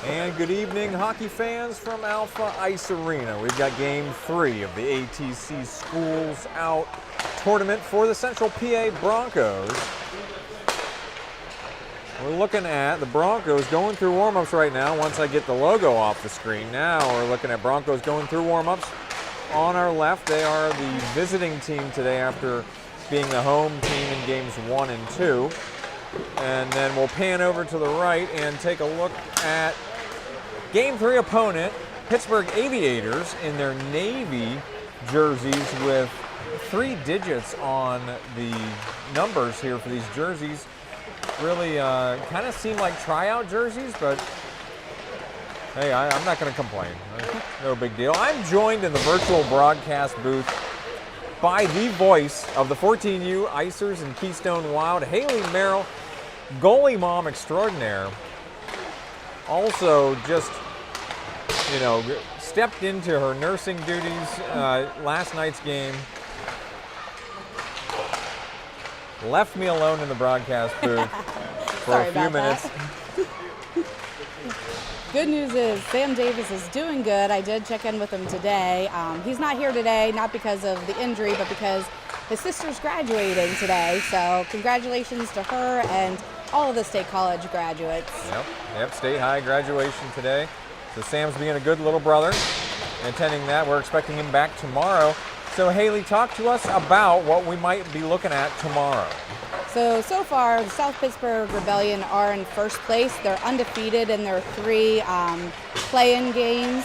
And good evening, hockey fans from Alpha Ice Arena. We've got Game 3 of the ATC Schools Out tournament for the Central PA Broncos. We're looking at the Broncos going through warm-ups right now. Once I get the logo off the screen, now we're looking at Broncos going through warm-ups. On our left, they are the visiting team today after being the home team in games 1 and 2. And then we'll pan over to the right and take a look at Game 3 opponent, Pittsburgh Aviators, in their navy jerseys with 3 digits on the numbers here for these jerseys. Really kind of seem like tryout jerseys, but hey, I'm not going to complain. No big deal. I'm joined in the virtual broadcast booth by the voice of the 14U Icers and Keystone Wild, Hailee Merrill, goalie mom extraordinaire. Also just, stepped into her nursing duties last night's game. Left me alone in the broadcast booth for a few minutes. Good news is Sam Davis is doing good. I did check in with him today. He's not here today, not because of the injury, but because his sister's graduating today. So congratulations to her and all of the State College graduates. Yep, State High graduation today. So Sam's being a good little brother and attending that. We're expecting him back tomorrow. So Hailee, talk to us about what we might be looking at tomorrow. So far, the South Pittsburgh Rebellion are in first place. They're undefeated in their 3 play-in games.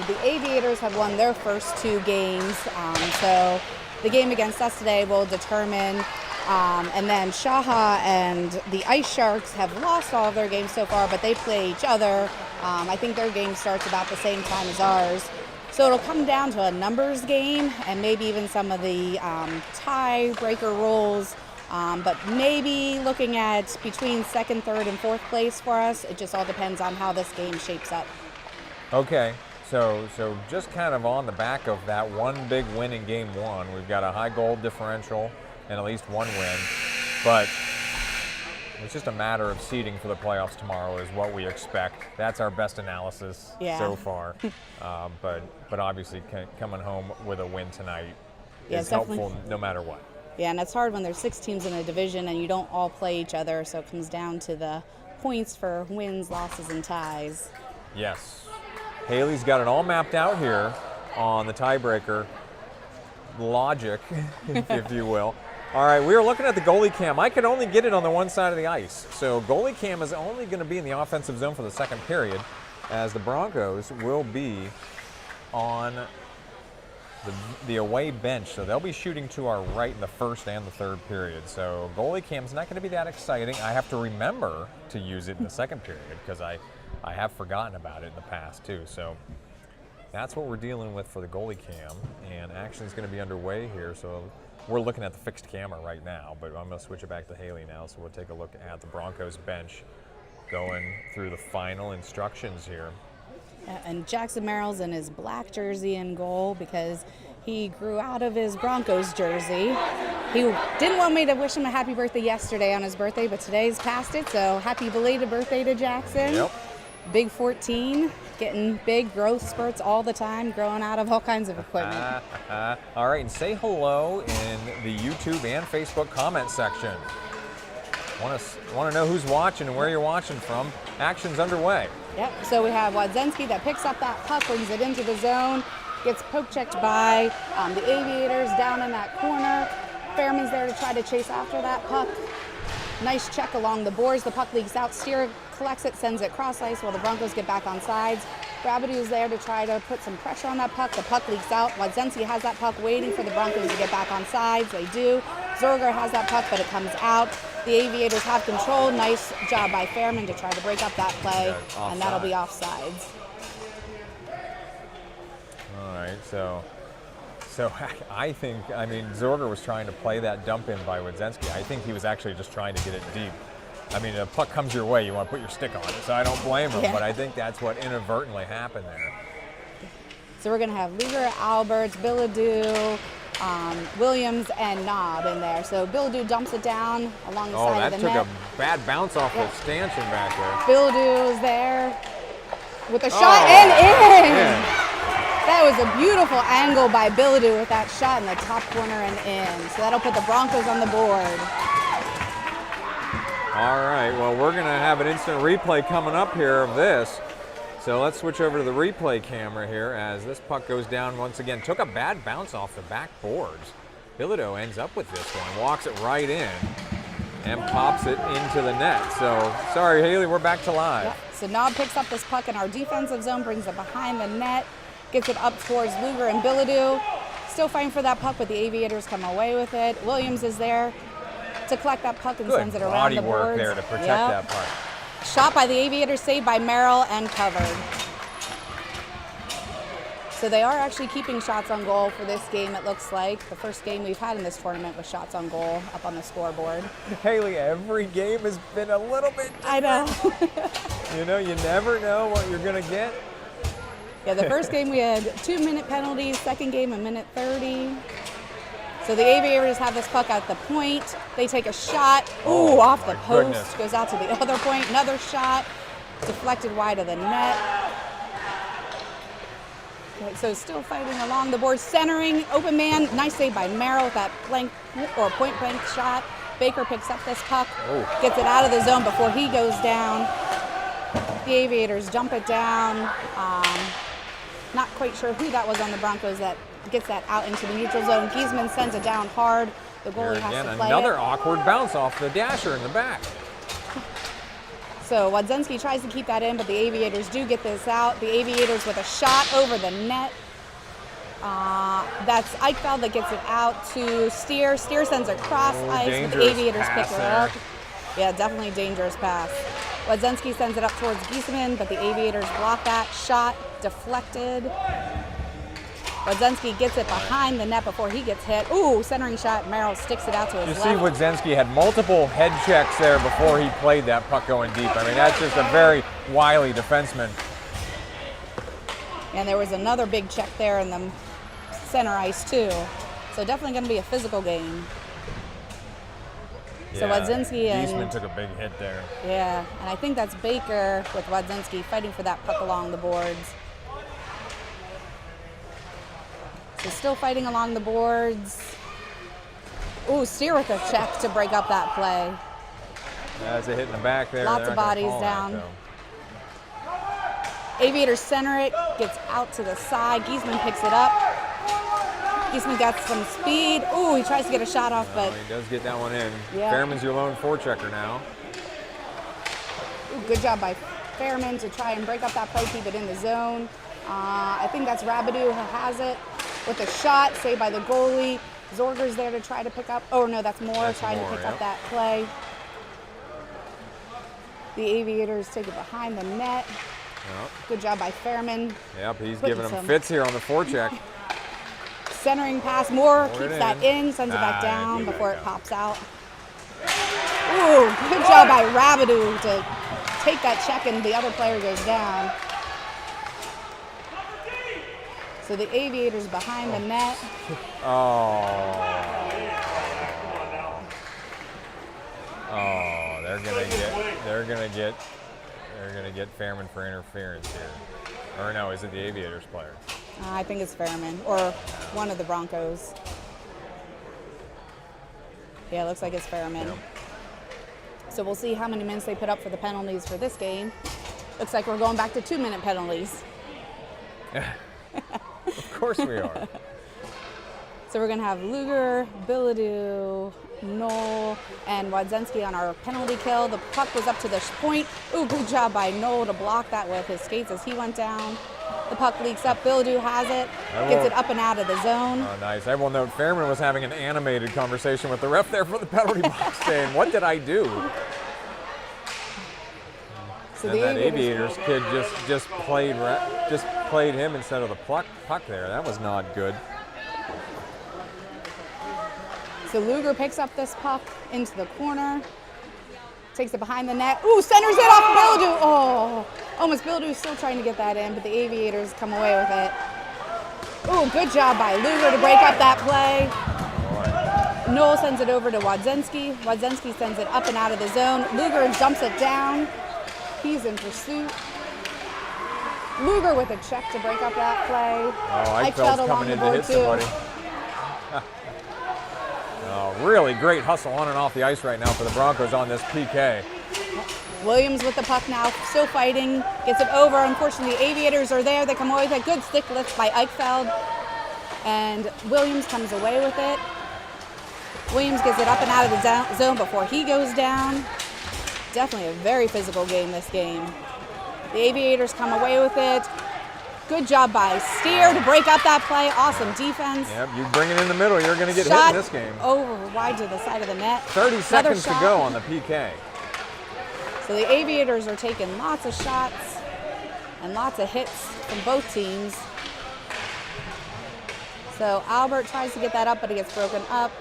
The Aviators have won their first 2 games. So the game against us today will determine. And then Shaha and the Ice Sharks have lost all of their games so far, but they play each other. I think their game starts about the same time as ours. So it'll come down to a numbers game and maybe even some of the tiebreaker roles. But maybe looking at between 2nd, 3rd, and 4th place for us. It just all depends on how this game shapes up. Okay, so just kind of on the back of that one big win in Game 1, we've got a high goal differential and at least 1 win. But it's just a matter of seeding for the playoffs tomorrow is what we expect. That's our best analysis so far. But obviously coming home with a win tonight is helpful no matter what. Yeah, and it's hard when there's 6 teams in a division and you don't all play each other, so it comes down to the points for wins, losses, and ties. Yes. Hailee's got it all mapped out here on the tiebreaker logic, if you will. All right, we are looking at the goalie cam. I could only get it on the one side of the ice. So goalie cam is only going to be in the offensive zone for the 2nd period, as the Broncos will be on the away bench. So they'll be shooting to our right in the 1st and the 3rd period. So goalie cam's not going to be that exciting. I have to remember to use it in the 2nd period because I have forgotten about it in the past too. So that's what we're dealing with for the goalie cam, and action is going to be underway here. So we're looking at the fixed camera right now, but I'm going to switch it back to Hailee now. So we'll take a look at the Broncos bench going through the final instructions here. And Jackson Merrill's in his black jersey in goal because he grew out of his Broncos jersey. He didn't want me to wish him a happy birthday yesterday on his birthday, but today's past it, so happy belated birthday to Jackson. Yep. Big 14, getting big growth spurts all the time, growing out of all kinds of equipment. All right, and say hello in the YouTube and Facebook comment section. Want to know who's watching and where you're watching from. Action's underway. Yep, so we have Wadzenski that picks up that puck, brings it into the zone, gets poke checked by the Aviators down in that corner. Fairman's there to try to chase after that puck. Nice check along the boards. The puck leaks out. Steer collects it, sends it cross ice while the Broncos get back on sides. Rabideau's there to try to put some pressure on that puck. The puck leaks out. Wadzenski has that puck waiting for the Broncos to get back on sides. They do. Zorger has that puck, but it comes out. The Aviators have control. Nice job by Fairman to try to break up that play, and that'll be offsides. All right, so I think, Zorger was trying to play that dump in by Wadzenski. I think he was actually just trying to get it deep. A puck comes your way, you want to put your stick on it, so I don't blame him, but I think that's what inadvertently happened there. So we're going to have Luger, Alberts, Bilodeau, Williams, and Knob in there. So Bilodeau dumps it down along the side of the net. Oh, that took a bad bounce off the stanchion back there. Bilodeau is there. with a shot and in. Yeah. That was a beautiful angle by Billadou with that shot in the top corner and in. So that'll put the Broncos on the board. All right, well, we're going to have an instant replay coming up here of this. So let's switch over to the replay camera here as this puck goes down once again. Took a bad bounce off the back boards. Bilodeau ends up with this one, walks it right in, and pops it into the net. So, sorry, Hailee, we're back to live. Yep. So Knob picks up this puck in our defensive zone, brings it behind the net, gets it up towards Luger and Bilodeau. Still fighting for that puck, but the Aviators come away with it. Williams is there to collect that puck and sends it around the boards. Good body work there to protect that puck. Shot by the Aviators, saved by Merrill, and covered. So they are actually keeping shots on goal for this game, it looks like. The first game we've had in this tournament with shots on goal up on the scoreboard. Hailee, every game has been a little bit different. I know. You know, you never know what you're going to get. Yeah, the first game we had 2-minute penalties, second game a minute 30. So the Aviators have this puck at the point. They take a shot. Ooh, off the post. Goodness. Goes out to the other point. Another shot. Deflected wide of the net. Okay, so still fighting along the board. Centering, open man. Nice save by Merrill with that blank or point blank shot. Baker picks up this puck. Gets it out of the zone before he goes down. The Aviators dump it down. Not quite sure who that was on the Broncos that gets that out into the neutral zone. Giesman sends it down hard. The goalie has to play another it. awkward bounce off the dasher in the back. So Wadzenski tries to keep that in, but the Aviators do get this out. The Aviators with a shot over the net. That's Eichfeld that gets it out to Steer. Steer sends it across ice, but the Aviators pick it up. Yeah, definitely dangerous pass. Wadzenski sends it up towards Giesman, but the Aviators block that. Shot deflected. Wadzenski gets it behind the net before he gets hit. Ooh, centering shot. Merrill sticks it out to his left. You see Wadzenski had multiple head checks there before he played that puck going deep. I mean, that's just a very wily defenseman. And there was another big check there in the center ice, too. So definitely going to be a physical game. Yeah, so Wadzenski and Giesman took a big hit there. Yeah, and I think that's Baker with Wadzenski fighting for that puck along the boards. So still fighting along the boards. Ooh, Steer with a check to break up that play. That's a hit in the back there. Lots of bodies down. Aviators center it, gets out to the side. Giesman picks it up. Giesman got some speed. Ooh, he tries to get a shot off, but he does get that one in. Yeah. Fairman's your lone forechecker now. Ooh, good job by Fairman to try and break up that play, keep it in the zone. I think that's Rabideau who has it with a shot, saved by the goalie. Zorger's there to try to pick up. Oh, no, that's Moore trying to pick up that play. The Aviators take it behind the net. Yep. Good job by Fairman. Yep, he's giving him fits here on the forecheck. Centering pass. Moore keeps that in, sends it back down before it pops out. Ooh, good job by Rabideau to take that check and the other player goes down. So the Aviators behind the net. Oh, they're gonna get Fairman for interference here. Or no, is it the Aviators player? I think it's Fairman or one of the Broncos. Yeah, it looks like it's Fairman. Yep. So we'll see how many minutes they put up for the penalties for this game. Looks like we're going back to 2-minute penalties. Of course we are. So we're going to have Luger, Bilodeau, Knoll, and Wadzenski on our penalty kill. The puck was up to the point. Ooh, good job by Knoll to block that with his skates as he went down. The puck leaks up. Bilodeau has it, gets it up and out of the zone. Oh, nice. I will note Fairman was having an animated conversation with the ref there for the penalty box saying, what did I do? So and the that Aviators kid just played him instead of the puck there. That was not good. So Luger picks up this puck into the corner, takes it behind the net. Ooh, centers it off Bilodeau. Oh, almost Bilodeau's still trying to get that in, but the Aviators come away with it. Ooh, good job by Luger to break up that play. Boy. Knoll sends it over to Wadzenski. Wadzenski sends it up and out of the zone. Luger dumps it down. He's in pursuit. Luger with a check to break up that play. Oh, Eichfeld's coming in to hit somebody. Oh, really great hustle on and off the ice right now for the Broncos on this PK. Williams with the puck now, still fighting, gets it over. Unfortunately, the Aviators are there. They come away with a good stick lift by Eichfeld, and Williams comes away with it. Williams gets it up and out of the zone before he goes down. Definitely a very physical game, this game. The Aviators come away with it. Good job by Steer to break up that play. Awesome defense. Yep, you bring it in the middle, you're going to get hit in this game. Over wide to the side of the net. 30 seconds to go on the PK. So the Aviators are taking lots of shots and lots of hits from both teams. So Albert tries to get that up, but it gets broken up.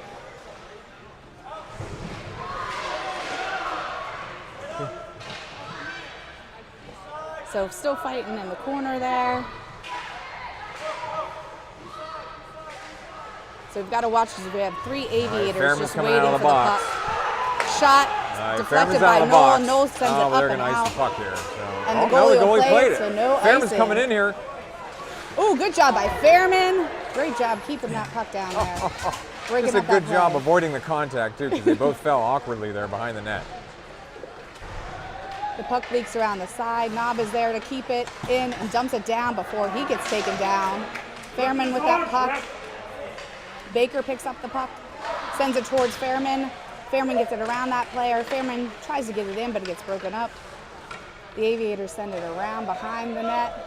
So still fighting in the corner there. So we've got to watch because we have 3 Aviators just waiting for the puck. Shot deflected by Noel. Noel sends it up they're and going to out. ice the puck here. So. And the goalie played it. So no Fairman's icing. coming in here. Oh, good job by Fairman. Great job keeping that puck down there. It's a good job avoiding the contact too, because they both fell awkwardly there behind the net. The puck leaks around the side. Knob is there to keep it in and dumps it down before he gets taken down. Fairman with that puck. Baker picks up the puck, sends it towards Fairman. Fairman gets it around that player. Fairman tries to get it in, but it gets broken up. The Aviators send it around behind the net.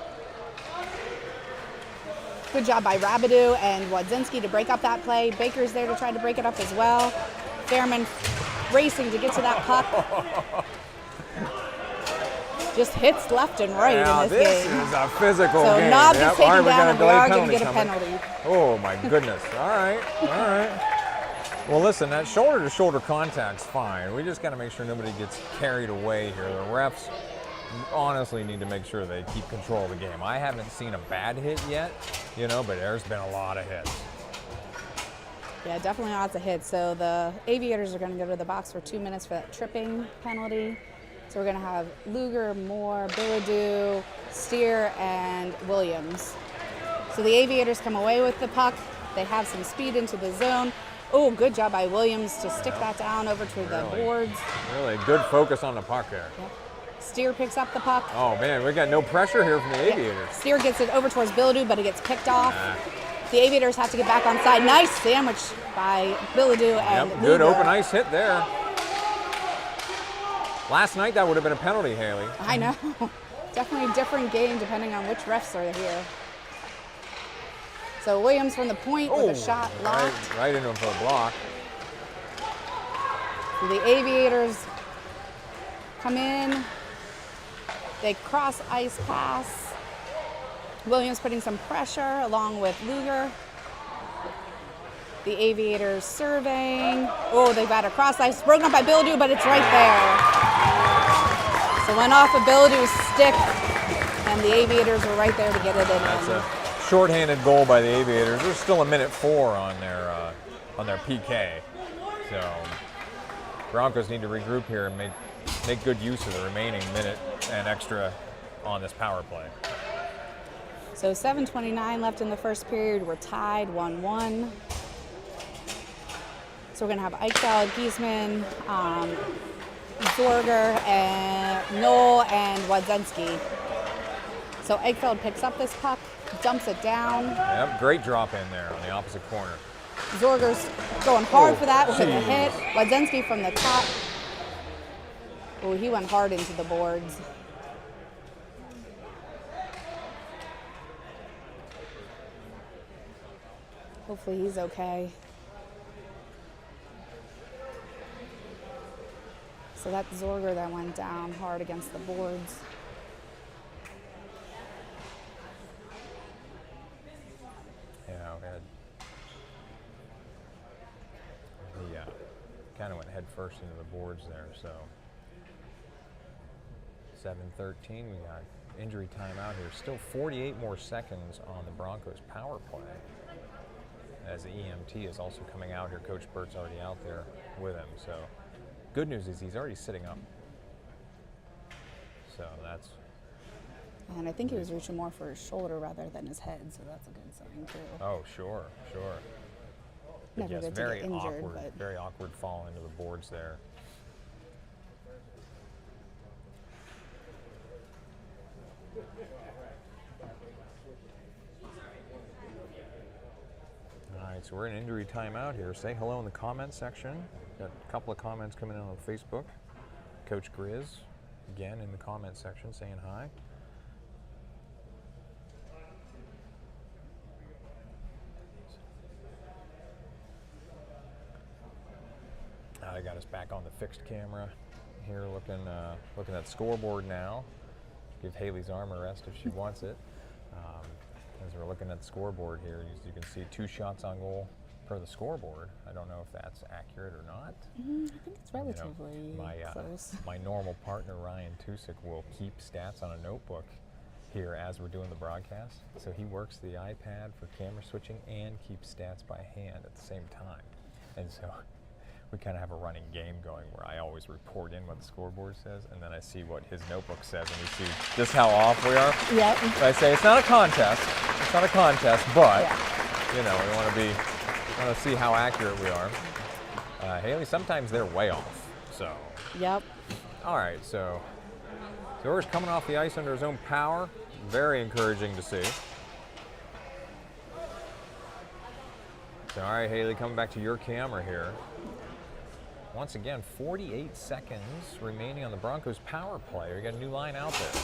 Good job by Rabideau and Wadzinski to break up that play. Baker's there to try to break it up as well. Fairman racing to get to that puck. Just hits left and right in this game. This is a physical game. So Knob is taken down and we are going to get a penalty. Oh my goodness. All right. Well, listen, that shoulder-to-shoulder contact's fine. We just got to make sure nobody gets carried away here. The refs honestly need to make sure they keep control of the game. I haven't seen a bad hit yet, but there's been a lot of hits. Yeah, definitely lots of hits. So the Aviators are going to go to the box for 2 minutes for that tripping penalty. So we're going to have Luger, Moore, Bilodeau, Steer, and Williams. So the Aviators come away with the puck. They have some speed into the zone. Oh, good job by Williams to stick that down over to the boards. Really good focus on the puck there. Yep. Steer picks up the puck. Oh, man, we got no pressure here from the Aviators. Yep. Steer gets it over towards Bilodeau, but it gets picked off. The Aviators have to get back on side. Nice sandwich by Bilodeau and Luger. Good open ice hit there. Last night, that would have been a penalty, Hailee. I know. Definitely a different game depending on which refs are here. So Williams from the point with a shot locked. Right into him for a block. So the Aviators come in. They cross ice pass. Williams putting some pressure along with Luger. The Aviators surveying. Oh, they've got a cross ice. Broken up by Bilodeau, but it's right there. So went off of Bilodeau's stick, and the Aviators were right there to get it in. That's a shorthanded goal by the Aviators. There's still 1:04 on their PK. So Broncos need to regroup here and make good use of the remaining minute and extra on this power play. So 7:29 left in the first period. We're tied 1-1. So we're going to have Eichfeld, Giesman, Zorger, and Noel, and Wadzinski. So Eichfeld picks up this puck, dumps it down. Yep, great drop in there on the opposite corner. Zorger's going hard for that with a hit. Wadzinski from the top. Oh, he went hard into the boards. Hopefully he's okay. So that's Zorger that went down hard against the boards. Yeah, kind of went head first into the boards there. So 7:13, we got injury time out here. Still 48 more seconds on the Broncos power play. As the EMT is also coming out here. Coach Bert's already out there with him. So good news is he's already sitting up. So that's And I think he was reaching more for his shoulder rather than his head, so that's a good sign too. Oh, sure. But Never yes, good to very get injured, awkward, but very awkward fall into the boards there. All right, so we're in injury timeout here. Say hello in the comments section. Got a couple of comments coming in on Facebook. Coach Grizz, again in the comments section, saying hi. I got us back on the fixed camera here, looking at the scoreboard now. Give Hailee's arm a rest if she wants it. As we're looking at the scoreboard here, you can see 2 shots on goal per the scoreboard. I don't know if that's accurate or not. I think it's relatively close. My normal partner, Ryan Tusick, will keep stats on a notebook here as we're doing the broadcast. So he works the iPad for camera switching and keeps stats by hand at the same time. And so we kind of have a running game going where I always report in what the scoreboard says, and then I see what his notebook says, and we see just how off we are. Yep. So I say, it's not a contest. It's not a contest, but, you know, we want to see how accurate we are. Hailee, sometimes they're way off, so. Yep. All right, so Zorger's coming off the ice under his own power. Very encouraging to see. So, all right, Hailee, coming back to your camera here. Once again, 48 seconds remaining on the Broncos power play. We got a new line out there.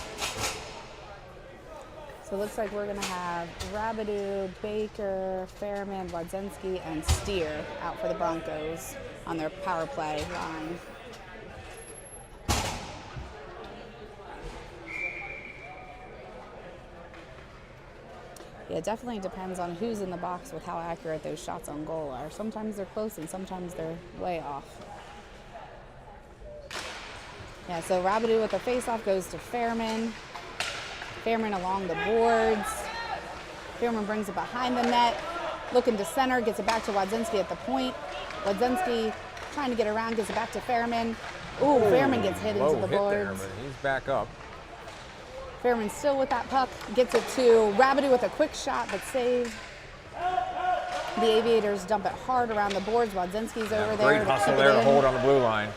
So it looks like we're going to have Rabideau, Baker, Fairman, Wadzynski, and Steer out for the Broncos on their power play line. Yeah, it definitely depends on who's in the box with how accurate those shots on goal are. Sometimes they're close and sometimes they're way off. Yeah, so Rabideau with the faceoff goes to Fairman. Fairman along the boards. Fairman brings it behind the net. Looking to center, gets it back to Wadzynski at the point. Wadzynski trying to get around, gets it back to Fairman. Ooh, Fairman gets hit into the boards. There, but he's back up. Fairman still with that puck, gets it to Rabideau with a quick shot, but saved. The Aviators dump it hard around the boards. Wadzynski's over there. Great hustle there to hold on the blue line.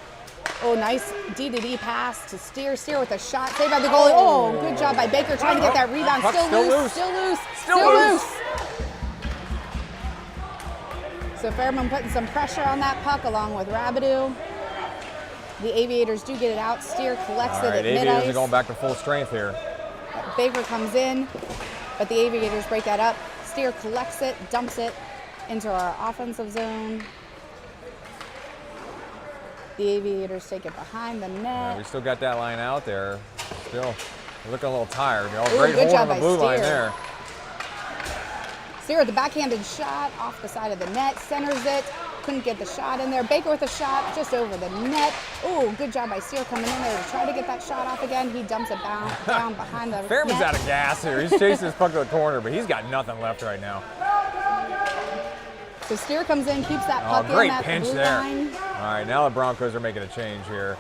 Oh, nice D-to-D pass to Steer. Steer with a shot, saved by the goalie. Oh, good job by Baker trying to get that rebound. Still loose. So Fairman putting some pressure on that puck along with Rabideau. The Aviators do get it out. Steer collects it at mid-ice. Aviators are going back to full strength here. Baker comes in, but the Aviators break that up. Steer collects it, dumps it into our offensive zone. The Aviators take it behind the net. Yeah, we still got that line out there. Still looking a little tired. Ooh, great hold on the blue Steer. line there. Steer with the backhanded shot off the side of the net, centers it. Couldn't get the shot in there. Baker with a shot just over the net. Ooh, good job by Steer coming in there to try to get that shot off again. He dumps it down behind the Fairman's net. out of gas here. He's chasing his puck to the corner, but he's got nothing left right now. So Steer comes in, keeps that puck in great at pinch the blue there. line. All right, now the Broncos are making a change here.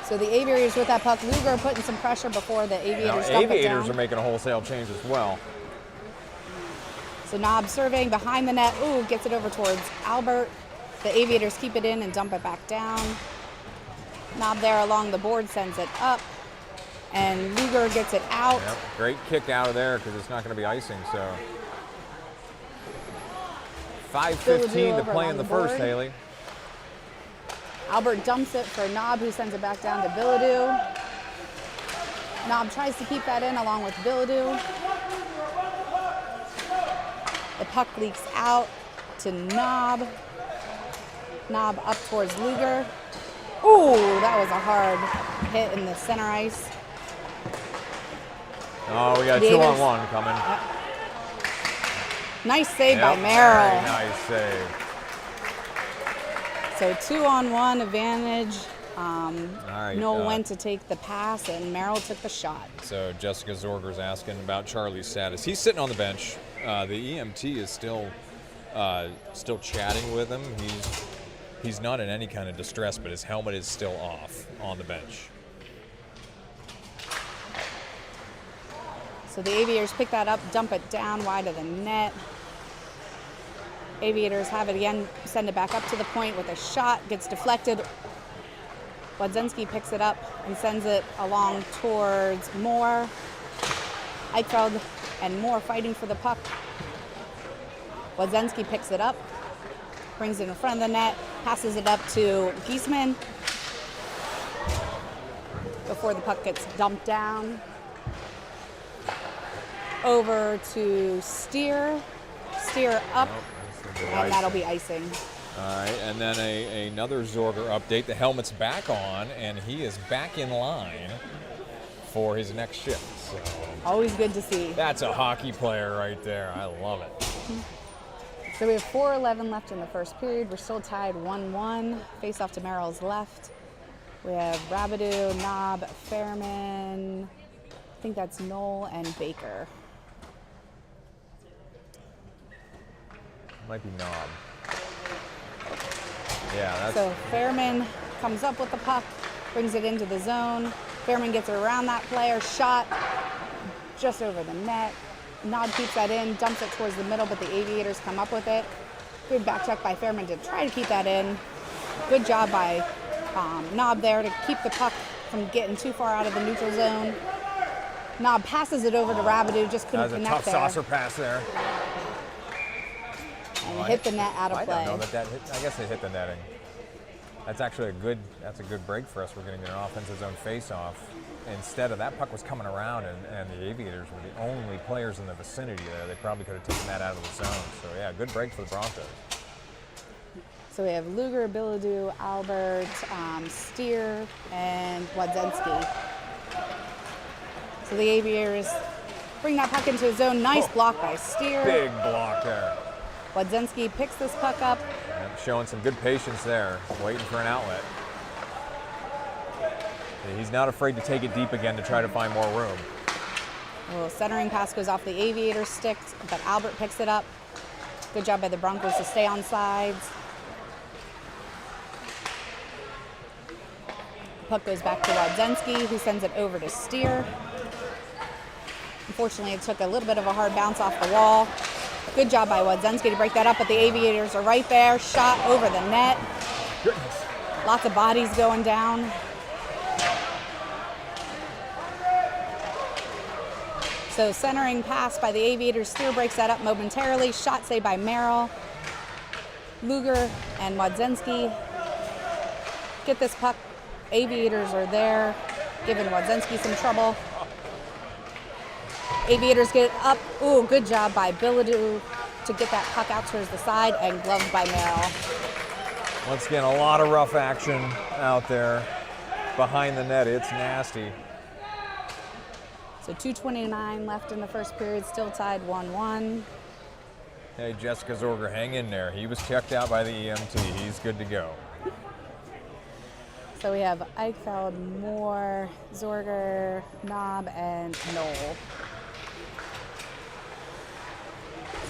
So the Aviators with that puck. Luger putting some pressure before the Aviators dump it Aviators down. are making a wholesale change as well. So Knob surveying behind the net. Ooh, gets it over towards Albert. The Aviators keep it in and dump it back down. Knob there along the board sends it up. And Luger gets it out. Yep. Great kick out of there because it's not going to be icing. So 5:15 to play in the first, Hailee. Albert dumps it for Knob, who sends it back down to Bilodeau. Knob tries to keep that in along with Bilodeau. The puck leaks out to Knob. Knob up towards Luger. Ooh, that was a hard hit in the center ice. Oh, we got a 2-on-1 coming. Nice save by Merrill. Very nice save. So 2-on-1 advantage. right, Noel went to take the pass, and Merrill took the shot. So Jessica Zorger's asking about Charlie's status. He's sitting on the bench. The EMT is still chatting with him. He's not in any kind of distress, but his helmet is still off on the bench. So the Aviators pick that up, dump it down wide of the net. Aviators have it again, send it back up to the point with a shot, gets deflected. Wodzinski picks it up and sends it along towards Moore. Eichfeld and Moore fighting for the puck. Wodzinski picks it up, brings it in front of the net, passes it up to Giesman before the puck gets dumped down. Over to Steer up, and that'll be icing. All right, and then another Zorger update. The helmet's back on, and he is back in line for his next shift. So always good to see. That's a hockey player right there. I love it. So we have 4:11 left in the first period. We're still tied 1-1. Face off to Merrill's left. We have Rabideau, Knob, Fairman. I think that's Knoll and Baker. Might be Knob. Yeah, that's... So Fairman comes up with the puck, brings it into the zone. Fairman gets it around that player, shot just over the net. Knob keeps that in, dumps it towards the middle, but the Aviators come up with it. Good back check by Fairman to try to keep that in. Good job by Knob there to keep the puck from getting too far out of the neutral zone. Knob passes it over to Rabideau, just couldn't connect there. That was a tough saucer pass there. And hit the net out of play. I don't know that hit. I guess it hit the netting. That's actually a good break for us. We're getting an offensive zone face-off. Instead of that puck was coming around, and the Aviators were the only players in the vicinity there. They probably could have taken that out of the zone. So yeah, good break for the Broncos. So we have Luger, Bilodeau, Albert, Steer, and Wodzinski. So the Aviators bring that puck into his zone. Nice block by Steer. Big block there. Wodzinski picks this puck up. Yep, showing some good patience there, waiting for an outlet. He's not afraid to take it deep again to try to find more room. A little centering pass goes off the Aviator sticks, but Albert picks it up. Good job by the Broncos to stay on sides. Puck goes back to Wodzinski, who sends it over to Steer. Unfortunately, it took a little bit of a hard bounce off the wall. Good job by Wodzinski to break that up, but the Aviators are right there. Shot over the net. Goodness. Lots of bodies going down. So centering pass by the Aviators. Steer breaks that up momentarily. Shot saved by Merrill. Luger and Wodzinski get this puck. Aviators are there, giving Wodzinski some trouble. Aviators get it up. Ooh, good job by Bilodeau to get that puck out towards the side, and gloved by Merrill. Once again, a lot of rough action out there behind the net. It's nasty. So 2:29 left in the first period, still tied 1-1. Hey, Jessica Zorger, hang in there. He was checked out by the EMT. He's good to go. So we have Eichfeld, Moore, Zorger, Knob, and Knoll.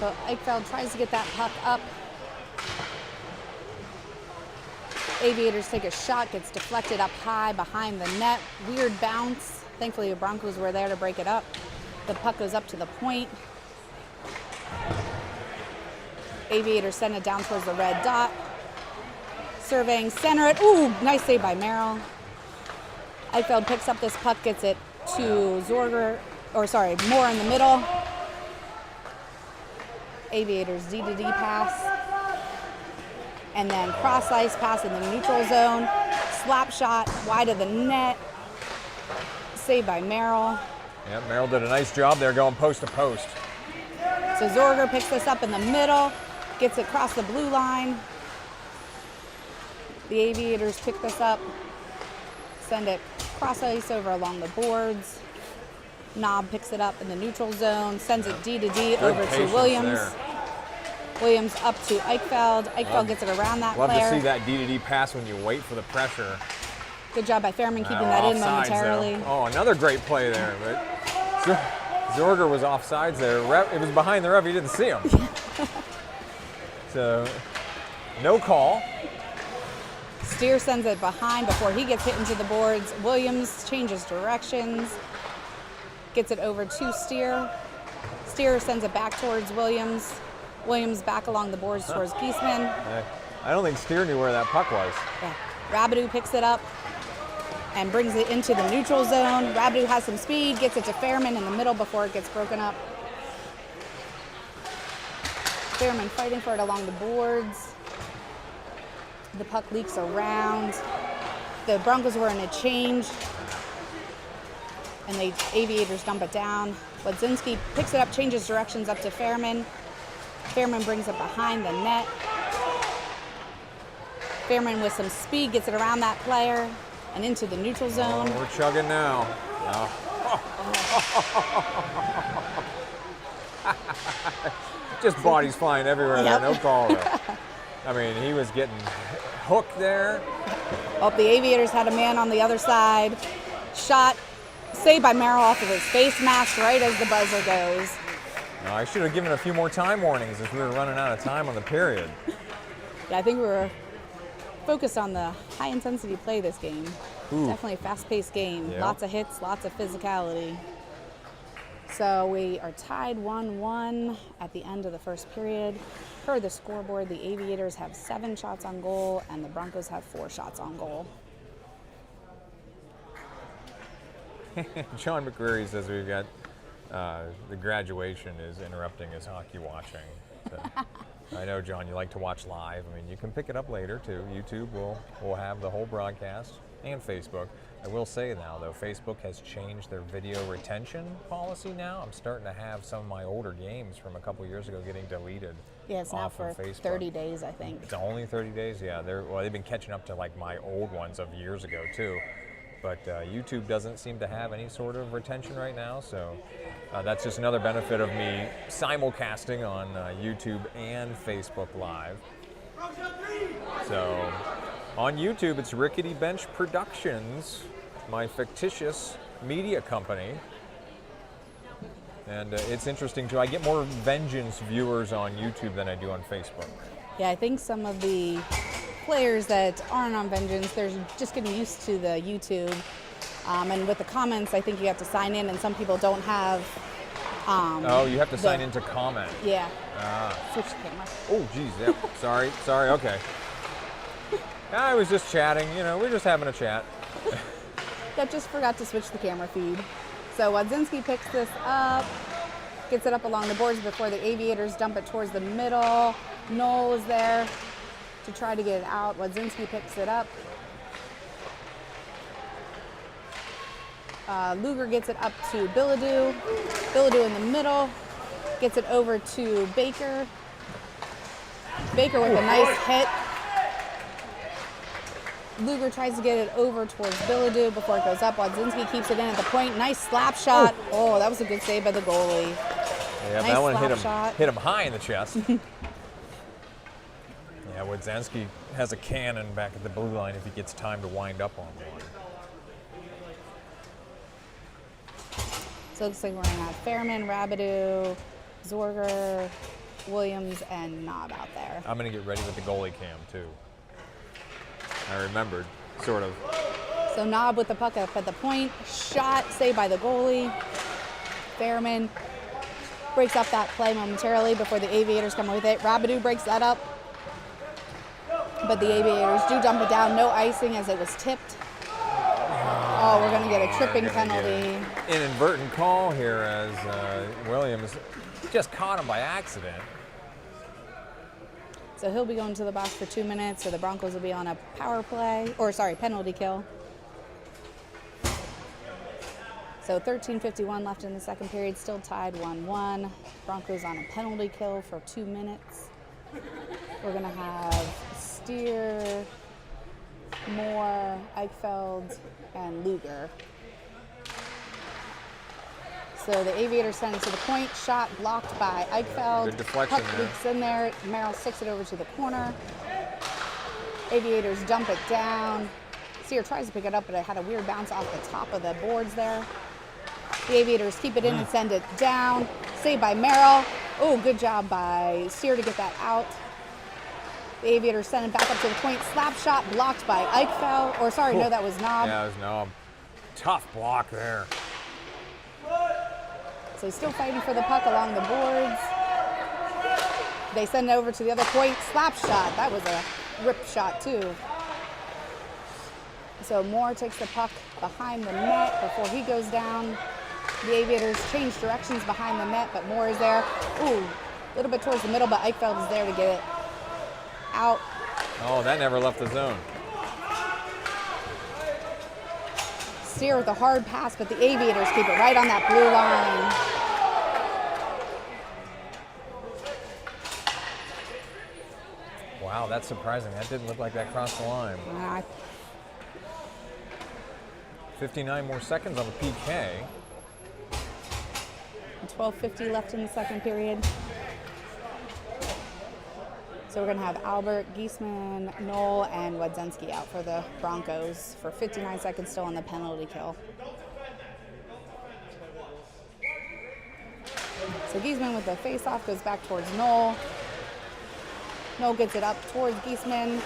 So Eichfeld tries to get that puck up. Aviators take a shot, gets deflected up high behind the net. Weird bounce. Thankfully, the Broncos were there to break it up. The puck goes up to the point. Aviators send it down towards the red dot. Surveying center it. Ooh, nice save by Merrill. Eichfeld picks up this puck, gets it to Moore in the middle. Aviators D-to-D pass. And then cross ice pass in the neutral zone. Slap shot wide of the net. Saved by Merrill. Yeah, Merrill did a nice job there going post to post. So Zorger picks this up in the middle, gets it across the blue line. The Aviators pick this up, send it cross ice over along the boards. Knob picks it up in the neutral zone, sends it D-to-D over to Williams. There. Williams up to Eichfeld. Eichfeld gets it around that player. Love to see that D-to-D pass when you wait for the pressure. Good job by Fairman keeping that in momentarily. Oh, another great play there. But Zorger was offsides there. It was behind the ref. He didn't see him. So, no call. Steer sends it behind before he gets hit into the boards. Williams changes directions. gets it over to Steer. Steer sends it back towards Williams. Williams back along the boards towards Geisman. I don't think Steer knew where that puck was. Yeah. Rabideau picks it up and brings it into the neutral zone. Rabideau has some speed, gets it to Fairman in the middle before it gets broken up. Fairman fighting for it along the boards. The puck leaks around. The Broncos were in a change, and the Aviators dump it down. Wadzinski picks it up, changes directions up to Fairman. Fairman brings it behind the net. Fairman with some speed gets it around that player and into the neutral zone. We're chugging now. Just bodies flying everywhere there, no call though. I mean, he was getting hooked there. Oh, the Aviators had a man on the other side. Shot, saved by Merrill off of his face mask right as the buzzer goes. No, I should have given a few more time warnings as we were running out of time on the period. Yeah, I think we were focused on the high intensity play this game. Ooh. Definitely a fast-paced game. Yep. Lots of hits, lots of physicality. So we are tied 1-1 at the end of the first period. Per the scoreboard, the Aviators have 7 shots on goal and the Broncos have 4 shots on goal. John McCreary says we've got the graduation is interrupting his hockey watching. So, I know, John, you like to watch live. I mean, you can pick it up later too. YouTube will have the whole broadcast, and Facebook. I will say now, though, Facebook has changed their video retention policy now. I'm starting to have some of my older games from a couple years ago getting deleted. Yeah, it's now off for of Facebook. 30 days, I think. It's only 30 days? Yeah, they've been catching up to like my old ones of years ago too. But YouTube doesn't seem to have any sort of retention right now, so that's just another benefit of me simulcasting on YouTube and Facebook Live. So on YouTube, it's Rickety Bench Productions, my fictitious media company. And it's interesting too, I get more Vengeance viewers on YouTube than I do on Facebook. Yeah, I think some of the players that aren't on Vengeance, they're just getting used to the YouTube. And with the comments, I think you have to sign in, and some people don't have. Oh, you have to sign in to comment. Yeah. Switch the camera. Oh, geez. Yep. Sorry. Okay. I was just chatting. You know, we're just having a chat. That just forgot to switch the camera feed. So Wadzinski picks this up, gets it up along the boards before the Aviators dump it towards the middle. Knoll is there to try to get it out. Wadzinski picks it up. Luger gets it up to Bilodeau. Bilodeau in the middle, gets it over to Baker. Baker with a nice hit. Luger tries to get it over towards Bilodeau before it goes up. Wadzinski keeps it in at the point. Nice slap shot. Oh, that was a good save by the goalie. Yeah, nice that one hit him high in the chest. Yeah, Wadzinski has a cannon back at the blue line if he gets time to wind up on one. So it looks like we're going to have Fairman, Rabideau, Zorger, Williams, and Knob out there. I'm going to get ready with the goalie cam, too. I remembered, sort of. So Knob with the puck up at the point. Shot, saved by the goalie. Fairman breaks up that play momentarily before the Aviators come with it. Rabideau breaks that up. But the Aviators do dump it down. No icing as it was tipped. Oh, we're going to get a tripping penalty. An inadvertent call here as Williams just caught him by accident. So he'll be going to the box for 2 minutes, so the Broncos will be on a penalty kill. So 13:51 left in the second period, still tied 1-1. Broncos on a penalty kill for 2 minutes. We're going to have Steer, Moore, Eichfeld, and Luger. So the Aviators send it to the point. Shot blocked by Eichfeld. Good deflection Puck there. leaks in there. Merrill sticks it over to the corner. Aviators dump it down. Sear tries to pick it up, but it had a weird bounce off the top of the boards there. The Aviators keep it in and send it down. Saved by Merrill. Oh, good job by Sear to get that out. The Aviators send it back up to the point. Slap shot blocked by Eichfeld. No, that was Knob. Yeah, it was Knob. Tough block there. So he's still fighting for the puck along the boards. They send it over to the other point. Slap shot. That was a rip shot too. So Moore takes the puck behind the net before he goes down. The Aviators change directions behind the net, but Moore is there. Ooh, a little bit towards the middle, but Eichfeld is there to get it out. Oh, that never left the zone. Steer with a hard pass, but the Aviators keep it right on that blue line. Wow, that's surprising. That didn't look like that crossed the line. 59 more seconds on the PK. 12:50 left in the second period. So we're going to have Albert, Giesman, Knoll, and Wadzenski out for the Broncos for 59 seconds still on the penalty kill. So Giesman with the face-off goes back towards Knoll. Knoll gets it up towards Giesman.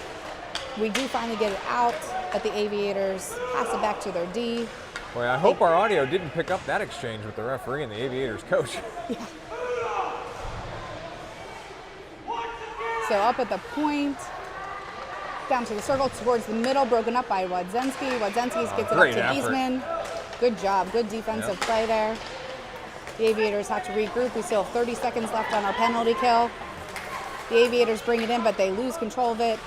We do finally get it out, but the Aviators pass it back to their D. Boy, I hope our audio didn't pick up that exchange with the referee and the Aviators coach. Yeah. So up at the point, down to the circle, towards the middle, broken up by Wadzenski. Wadzenski gets it up to Giesman. Good job, good defensive play there. The Aviators have to regroup. We still have 30 seconds left on our penalty kill. The Aviators bring it in, but they lose control of it.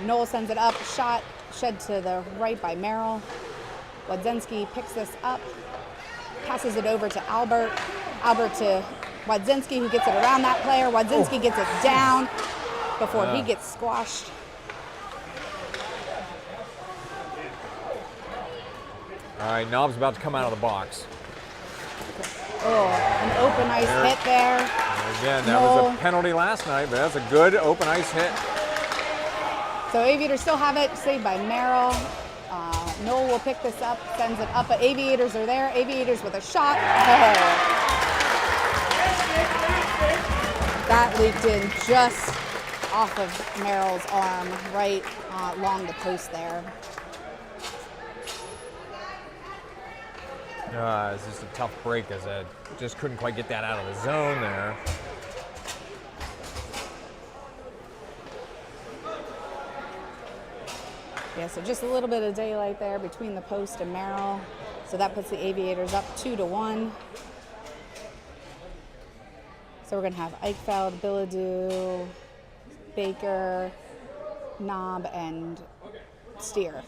Knoll sends it up, shot shed to the right by Merrill. Wadzenski picks this up, passes it over to Albert. Albert to Wadzenski, who gets it around that player. Wadzenski gets it down before he gets squashed. All right, Knob's about to come out of the box. Oh, an open ice hit there. And again, that was a penalty last night, but that's a good open ice hit. So Aviators still have it, saved by Merrill. Knoll will pick this up, sends it up, but Aviators are there. Aviators with a shot. Oh. That leaked in just off of Merrill's arm, right along the post there. It's just a tough break as I just couldn't quite get that out of the zone there. Yeah, so just a little bit of daylight there between the post and Merrill. So that puts the Aviators up 2-1. So we're going to have Eichfeld, Bilodeau, Baker, Knob, and Steer.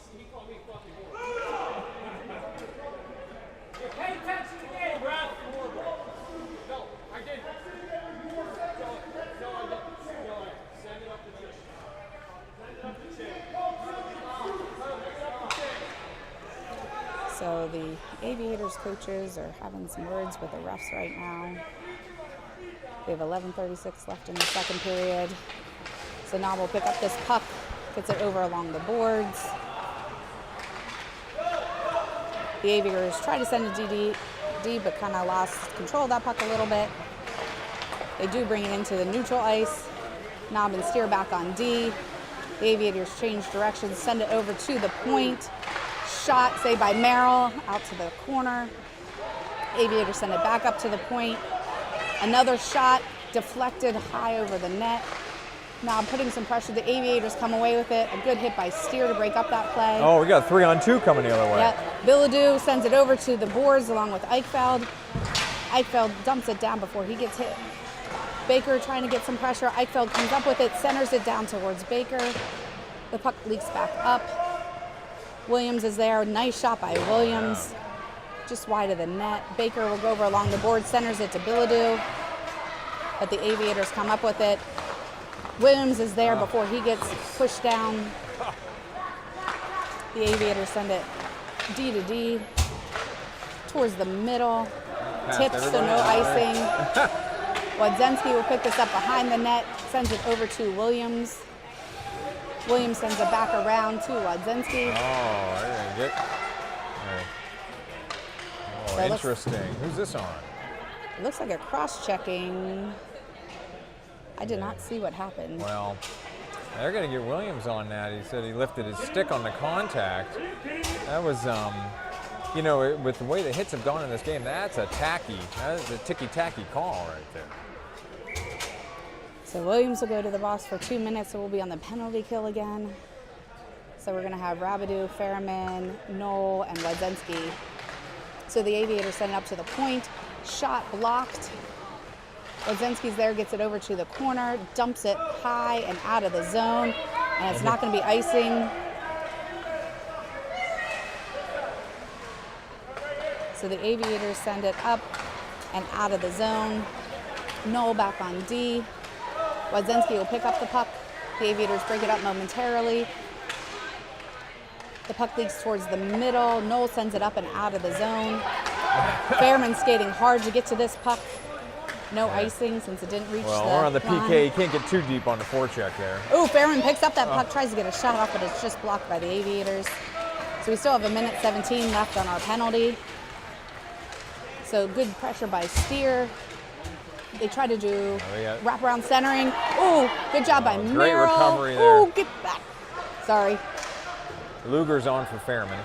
So the Aviators coaches are having some words with the refs right now. We have 11:36 left in the second period. So Knob will pick up this puck, gets it over along the boards. The Aviators try to send a DD, but kind of lost control of that puck a little bit. They do bring it into the neutral ice. Knob and Steer back on D. The Aviators change directions, send it over to the point. Shot saved by Merrill out to the corner. Aviators send it back up to the point. Another shot deflected high over the net. Now putting some pressure. The Aviators come away with it. A good hit by Steer to break up that play. Oh, we got 3-on-2 coming the other way. Yep. Bilodeau sends it over to the boards along with Eichfeld. Eichfeld dumps it down before he gets hit. Baker trying to get some pressure. Eichfeld comes up with it, centers it down towards Baker. The puck leaks back up. Williams is there. Nice shot by Williams. Just wide of the net. Baker will go over along the board, centers it to Bilodeau. But the Aviators come up with it. Williams is there before he gets pushed down. The Aviators send it D to D towards the middle. Tips, so no icing. Wadzenski will pick this up behind the net, sends it over to Williams. Williams sends it back around to Wadzenski. Oh, there you go. Oh, So interesting. Who's this on? It looks like a cross-checking. I did not see what happened. Well, they're going to get Williams on that. He said he lifted his stick on the contact. That was You know, with the way the hits have gone in this game, that's a ticky-tacky call right there. So Williams will go to the box for 2 minutes, so we'll be on the penalty kill again. So we're going to have Rabideau, Fairman, Knoll, and Wadzenski. So the Aviators send it up to the point. Shot blocked. Wadzenski's there, gets it over to the corner, dumps it high and out of the zone, and it's not going to be icing. So the Aviators send it up and out of the zone. Knoll back on D. Wadzenski will pick up the puck. The Aviators break it up momentarily. The puck leaks towards the middle. Knoll sends it up and out of the zone. Fairman skating hard to get to this puck. No icing since it didn't reach the Well, we're on the line. PK. You can't get too deep on the forecheck there. Oh, Fairman picks up that puck, tries to get a shot off, but it's just blocked by the Aviators. So we still have 1:17 left on our penalty. So good pressure by Steer. They try to do wraparound centering. Oh, good job by Merrill. Great recovery there. Oh, get back. Sorry. Luger's on for Fairman.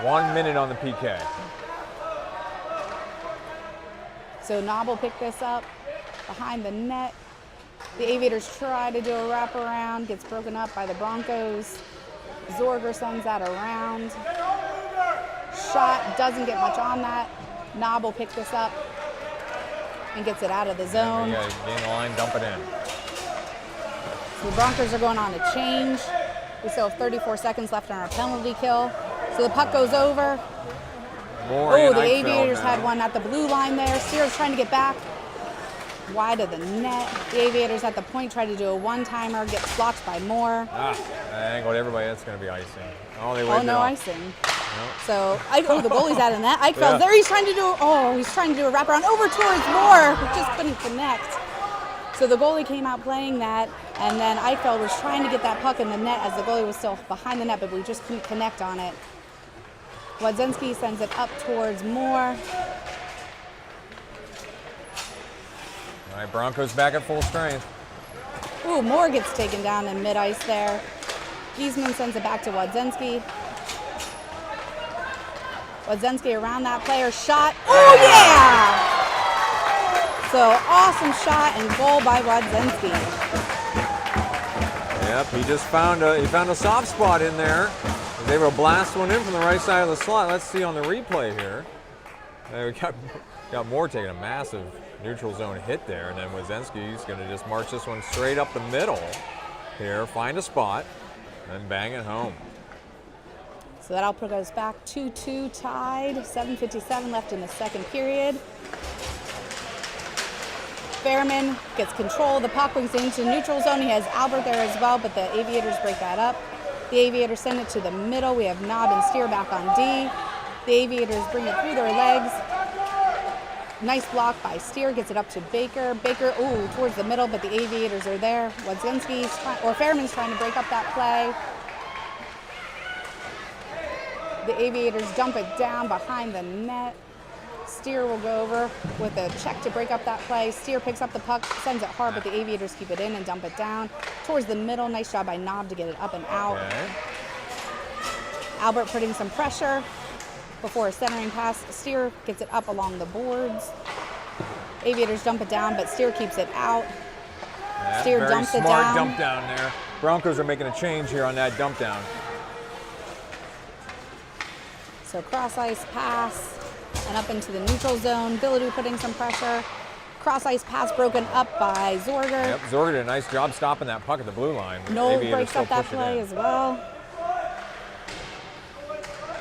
1 minute on the PK. So Knob will pick this up behind the net. The Aviators try to do a wraparound, gets broken up by the Broncos. Zorger sends that around. Shot, doesn't get much on that. Knob will pick this up and gets it out of the zone. Yeah, gain the line, dump it in. So the Broncos are going on a change. We still have 34 seconds left on our penalty kill. So the puck goes over. Oh, the Aviators had one at the blue line there. Steer's trying to get back. Wide of the net. The Aviators at the point try to do a one-timer, gets blocked by Moore. Angled everybody, that's going to be icing. Oh, they Oh, waved it no off. icing. No. So, the goalie's out of the net. Eichfeld's there. He's trying to do a wraparound over towards Moore. Just couldn't connect. So the goalie came out playing that, and then Eichfeld was trying to get that puck in the net as the goalie was still behind the net, but we just couldn't connect on it. Wadzenski sends it up towards Moore. All right, Broncos back at full strength. Ooh, Moore gets taken down in mid-ice there. Giesman sends it back to Wadzenski. Wadzenski around that player, shot. Oh, yeah! So awesome shot and goal by Wadzenski. Yep, he just found a soft spot in there. He was able to blast one in from the right side of the slot. Let's see on the replay here. We got Moore taking a massive neutral zone hit there, and then Wadzenski's going to just march this one straight up the middle here, find a spot, and bang it home. So that'll put us back 2-2 tied, 7:57 left in the second period. Fairman gets control of the puck, brings it into neutral zone. He has Albert there as well, but the Aviators break that up. The Aviators send it to the middle. We have Knob and Steer back on D. The Aviators bring it through their legs. Nice block by Steer, gets it up to Baker. Baker, towards the middle, but the Aviators are there. Fairman's trying to break up that play. The Aviators dump it down behind the net. Steer will go over with a check to break up that play. Steer picks up the puck, sends it hard, but the Aviators keep it in and dump it down. Towards the middle, nice job by Knob to get it up and out. Okay. Albert putting some pressure before a centering pass. Steer gets it up along the boards. Aviators dump it down, but Steer keeps it out. Steer dumps it down. Very smart dump down there. Broncos are making a change here on that dump down. So cross ice pass and up into the neutral zone. Bilodeau putting some pressure. Cross ice pass broken up by Zorger. Yep, Zorger did a nice job stopping that puck at the blue line. Knoll breaks up that play as well.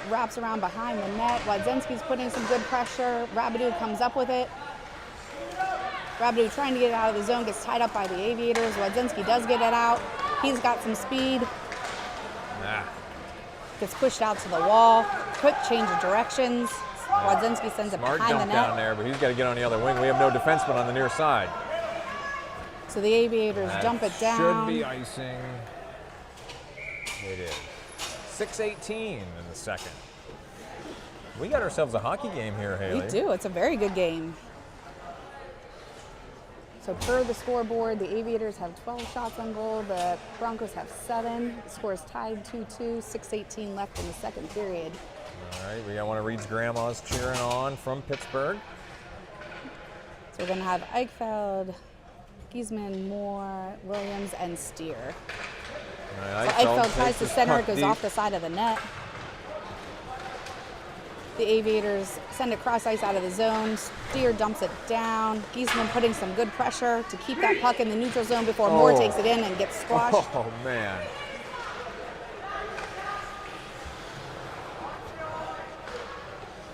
Wraps around behind the net. Wadzenski's putting some good pressure. Rabideau comes up with it. Rabideau trying to get it out of the zone, gets tied up by the Aviators. Wadzenski does get it out. He's got some speed. Gets pushed out to the wall. Quick change of directions. Wadzenski sends it Smart behind the dump net. down there, but he's got to get on the other wing. We have no defenseman on the near side. So the Aviators dump it down. Should be icing. It is. 6:18 in the second. We got ourselves a hockey game here, Hailee. We do. It's a very good game. So per the scoreboard, the Aviators have 12 shots on goal. The Broncos have 7. The score is tied 2-2, 6:18 left in the second period. All right, we got one of Reed's grandmas cheering on from Pittsburgh. So we're going to have Eichfeld, Giesman, Moore, Williams, and Steer. All right, So Eichfeld tries to center, it goes deep. off the side of the net. The Aviators send it cross ice out of the zone. Steer dumps it down. Giesman putting some good pressure to keep that puck in the neutral zone before Moore takes it in and gets squashed. Oh, man.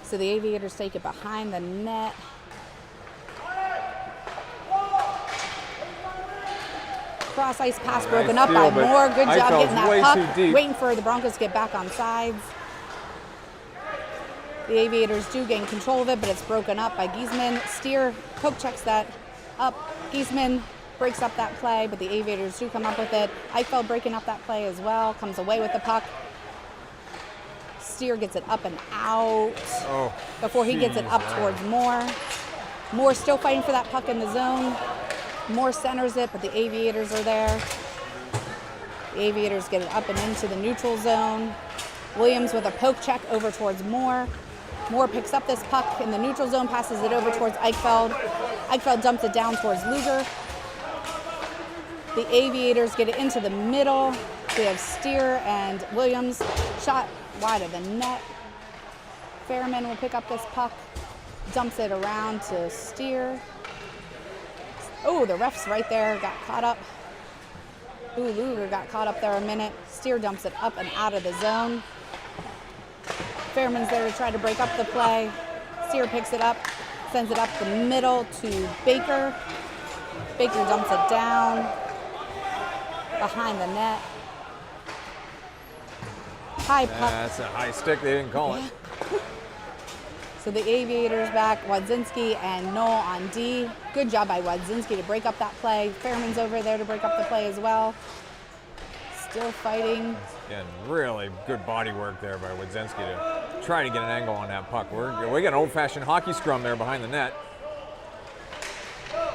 So the Aviators take it behind the net. Cross ice pass broken up by steal, but Moore. Good job Eichel's getting that way puck. too deep. Waiting for the Broncos to get back on sides. The Aviators do gain control of it, but it's broken up by Giesman. Steer poke checks that up. Giesman breaks up that play, but the Aviators do come up with it. Eichfeld breaking up that play as well, comes away with the puck. Steer gets it up and out before he gets it up towards Moore. Moore still fighting for that puck in the zone. Moore centers it, but the Aviators are there. The Aviators get it up and into the neutral zone. Williams with a poke check over towards Moore. Moore picks up this puck in the neutral zone, passes it over towards Eichfeld. Eichfeld dumps it down towards Luger. The Aviators get it into the middle. We have Steer and Williams. Shot wide of the net. Fairman will pick up this puck, dumps it around to Steer. Oh, the ref's right there, got caught up. Ooh, Luger got caught up there a minute. Steer dumps it up and out of the zone. Fairman's there to try to break up the play. Steer picks it up, sends it up the middle to Baker. Baker dumps it down behind the net. High puck. That's a high stick. They didn't call it. So the Aviators back, Wadzinski and Knoll on D. Good job by Wadzinski to break up that play. Fairman's over there to break up the play as well. Still fighting. Again, really good body work there by Wadzinski to try to get an angle on that puck. We got an old-fashioned hockey scrum there behind the net.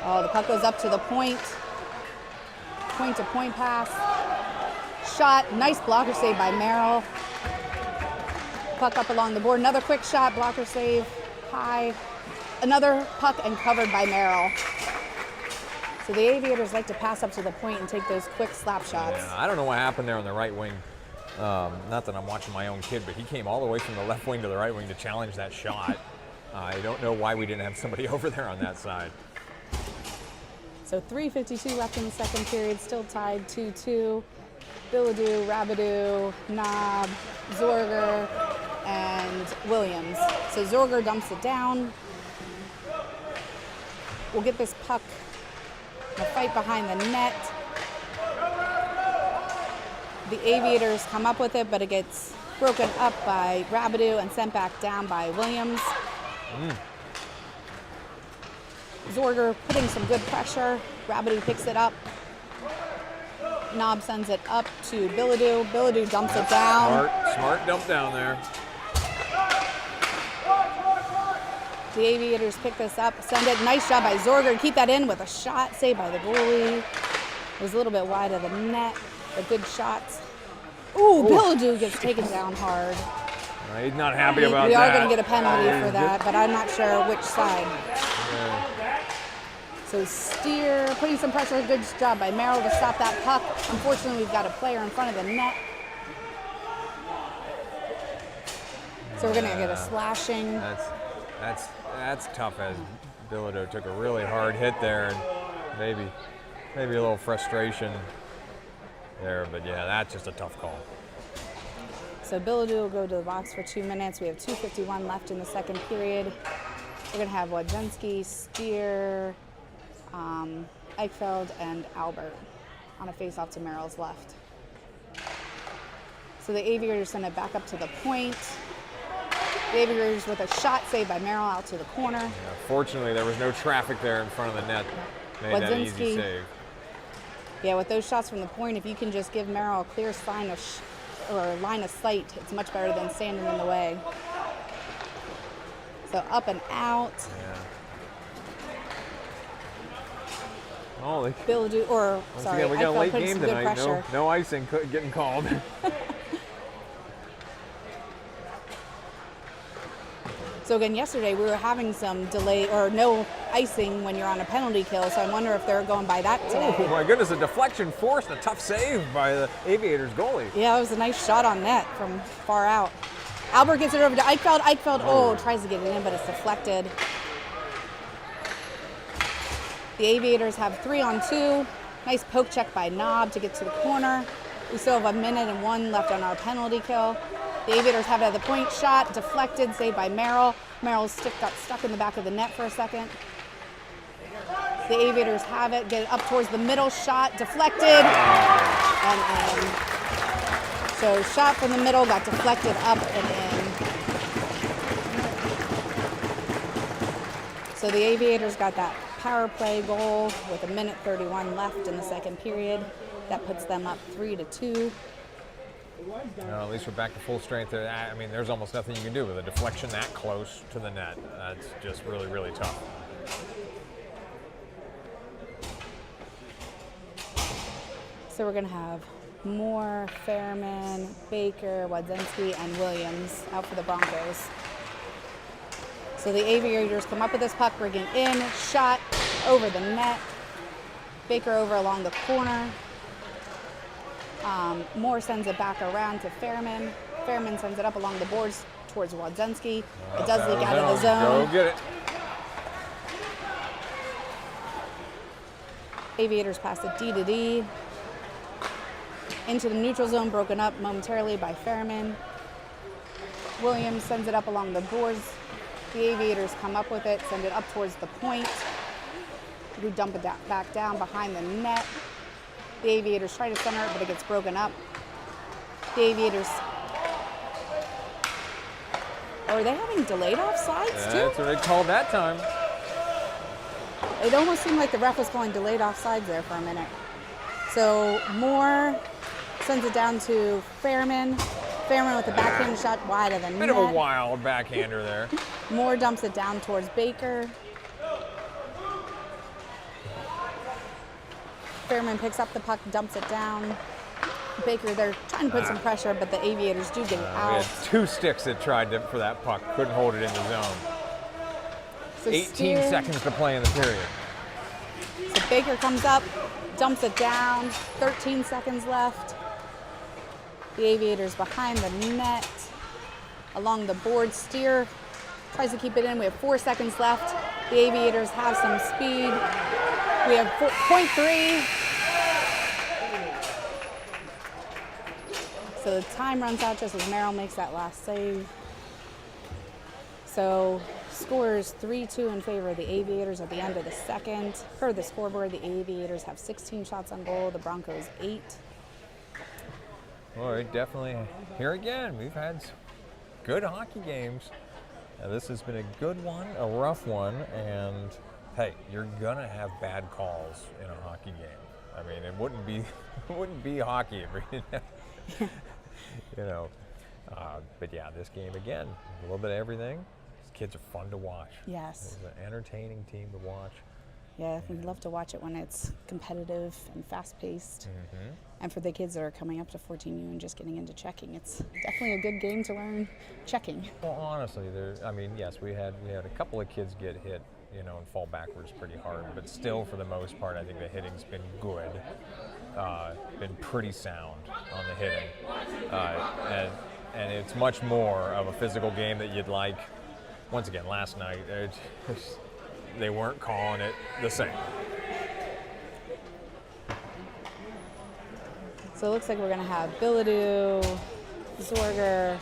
Oh, the puck goes up to the point. Point-to-point pass. Shot, nice blocker save by Merrill. Puck up along the board. Another quick shot, blocker save, high. Another puck and covered by Merrill. So the Aviators like to pass up to the point and take those quick slap shots. Yeah, I don't know what happened there on the right wing. Not that I'm watching my own kid, but he came all the way from the left wing to the right wing to challenge that shot. I don't know why we didn't have somebody over there on that side. So 3:52 left in the second period, still tied 2-2. Bilodeau, Rabideau, Knob, Zorger, and Williams. So Zorger dumps it down. We'll get this puck, a fight behind the net. The Aviators come up with it, but it gets broken up by Rabideau and sent back down by Williams. Zorger putting some good pressure. Rabideau picks it up. Knob sends it up to Bilodeau. Bilodeau dumps it down. Smart dump down there. The Aviators pick this up, send it. Nice job by Zorger to keep that in with a shot saved by the goalie. It was a little bit wide of the net, but good shots. Ooh, Bilodeau gets taken down hard. He's not happy about that. We are going to get a penalty for that, but I'm not sure which side. Yeah. So Steer putting some pressure. Good job by Merrill to stop that puck. Unfortunately, we've got a player in front of the net. So we're going to get a slashing. That's tough, as Bilodeau took a really hard hit there, and maybe a little frustration there, but yeah, that's just a tough call. So Bilodeau will go to the box for 2 minutes. We have 2:51 left in the second period. We're going to have Wadzinski, Steer, Eichfeld, and Albert on a face-off to Merrill's left. So the Aviators send it back up to the point. The Aviators with a shot saved by Merrill out to the corner. Yeah, fortunately, there was no traffic there in front of the net. Made that an easy save. Yeah, with those shots from the point, if you can just give Merrill a clear line of sight, it's much better than standing in the way. So up and out. Yeah. Oh, Bilodeau, or sorry, we got a Eichfeld late putting game some good tonight. pressure. No icing getting called. So again, yesterday we were having some delay or no icing when you're on a penalty kill, so I wonder if they're going by that today. Oh my goodness, a deflection forced, a tough save by the Aviators goalie. Yeah, it was a nice shot on net from far out. Albert gets it over to Eichfeld. Eichfeld, tries to get it in, but it's deflected. The Aviators have 3-on-2. Nice poke check by Knob to get to the corner. We still have 1:01 left on our penalty kill. The Aviators have it at the point, shot, deflected, saved by Merrill. Merrill's stick got stuck in the back of the net for a second. The Aviators have it, get it up towards the middle, shot, deflected, and in. So shot from the middle, got deflected up and in. So the Aviators got that power play goal with 1:31 left in the second period. That puts them up 3-2. At least we're back to full strength. I mean, there's almost nothing you can do with a deflection that close to the net. That's just really, really tough. So we're going to have Moore, Fairman, Baker, Wadzinski, and Williams out for the Broncos. So the Aviators come up with this puck, bring it in, shot over the net. Baker over along the corner. Moore sends it back around to Fairman. Fairman sends it up along the boards towards Wadzinski. It does leak out of the zone. Go get it. Aviators pass it D to D. Into the neutral zone, broken up momentarily by Fairman. Williams sends it up along the boards. The Aviators come up with it, send it up towards the point. We dump it back down behind the net. The Aviators try to center it, but it gets broken up. The Aviators, are they having delayed offsides too? That's what they called that time. It almost seemed like the ref was calling delayed offsides there for a minute. So Moore sends it down to Fairman. Fairman with the backhand shot wide of the net. Bit of a wild backhander there. Moore dumps it down towards Baker. Fairman picks up the puck, dumps it down. Baker, they're trying to put some pressure, but the Aviators do get it We out. had two sticks that tried for that puck, couldn't hold it in the zone. So 18 seconds to play in the period. So Baker comes up, dumps it down, 13 seconds left. The Aviators behind the net, along the board, Steer tries to keep it in. We have 4 seconds left. The Aviators have some speed. We have 0.3. So the time runs out just as Merrill makes that last save. So scores 3-2 in favor of the Aviators at the end of the second. Per the scoreboard, the Aviators have 16 shots on goal, the Broncos 8. All right, definitely. Here again, we've had good hockey games. This has been a good one, a rough one, and hey, you're gonna have bad calls in a hockey game. I mean, it wouldn't be hockey if we didn't have, you know. But yeah, this game again, a little bit of everything. These kids are fun to watch. Yes. It's an entertaining team to watch. Yeah, we love to watch it when it's competitive and fast-paced. Mm-hmm. And for the kids that are coming up to 14U and just getting into checking, it's definitely a good game to learn checking. Well, honestly, yes, we had a couple of kids get hit, you know, and fall backwards pretty hard, but still, for the most part, I think the hitting's been good, been pretty sound on the hitting, and it's much more of a physical game that you'd like. Once again, last night, they weren't calling it the same. So it looks like we're going to have Bilodeau, Zorger,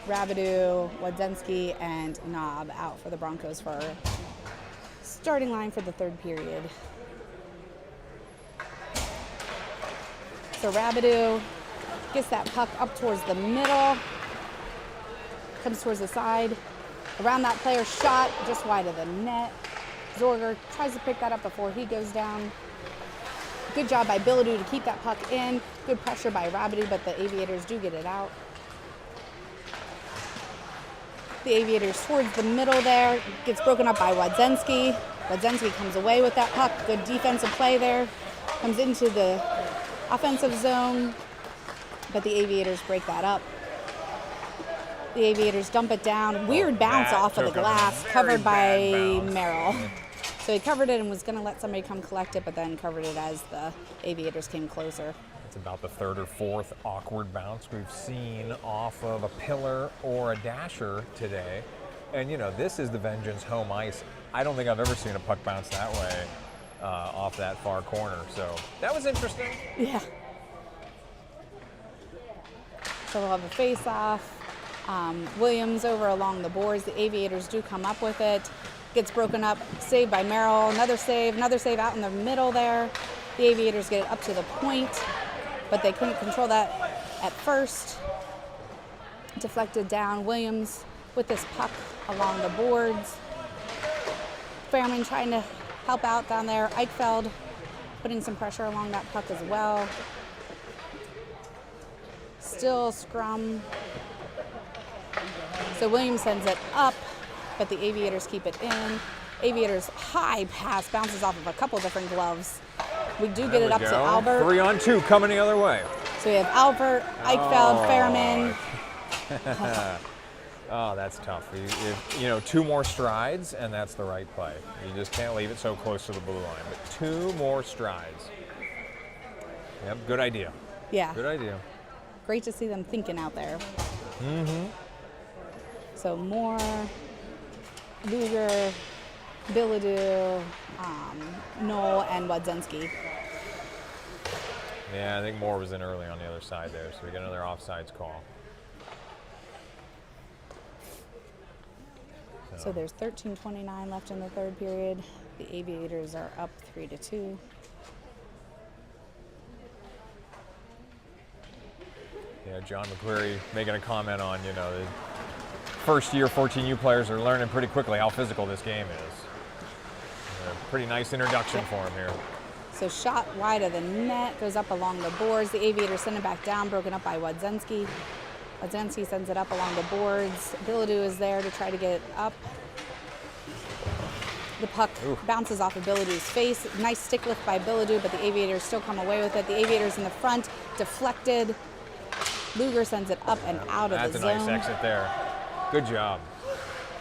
Rabideau, Wadzinski, and Knob out for the Broncos for our starting line for the third period. So Rabideau gets that puck up towards the middle, comes towards the side. Around that player's shot, just wide of the net. Zorger tries to pick that up before he goes down. Good job by Bilodeau to keep that puck in. Good pressure by Rabideau, but the Aviators do get it out. The Aviators towards the middle there. Gets broken up by Wadzinski. Wadzinski comes away with that puck. Good defensive play there. Comes into the offensive zone, but the Aviators break that up. The Aviators dump it down. Weird bounce that off of the took a glass, very covered by bad bounce. Merrill. So he covered it and was going to let somebody come collect it, but then covered it as the Aviators came closer. It's about the third or fourth awkward bounce we've seen off of a pillar or a dasher today. And you know, this is the Vengeance home ice. I don't think I've ever seen a puck bounce that way off that far corner. So that was interesting. Yeah. So we'll have a face-off. Williams over along the boards. The Aviators do come up with it. Gets broken up. Saved by Merrill. Another save out in the middle there. The Aviators get it up to the point, but they couldn't control that at first. Deflected down. Williams with this puck along the boards. Fairman trying to help out down there. Eichfeld putting some pressure along that puck as well. Still scrum. So Williams sends it up, but the Aviators keep it in. Aviators high pass bounces off of a couple different gloves. We do get it up to Albert. 3-on-2 coming the other way. So we have Albert, Eichfeld, Fairman. Oh, that's tough. You know, 2 more strides, and that's the right play. You just can't leave it so close to the blue line. But 2 more strides. Yep, good idea. Yeah. Good idea. Great to see them thinking out there. Mm-hmm. So Moore, Luger, Bilodeau, Knoll, and Wadzinski. Yeah, I think Moore was in early on the other side there, so we get another offsides call. So there's 13:29 left in the third period. The Aviators are up 3-2. Yeah, John McQuarrie making a comment on, you know, the first year 14U players are learning pretty quickly how physical this game is. A pretty nice introduction for him here. So shot wide of the net, goes up along the boards. The Aviators send it back down, broken up by Wadzinski. Wadzinski sends it up along the boards. Bilodeau is there to try to get it up. The puck bounces off of Bilodeau's face. Nice stick lift by Bilodeau, but the Aviators still come away with it. The Aviators in the front, deflected. Luger sends it up and out of the zone. That's a nice exit there. Good job.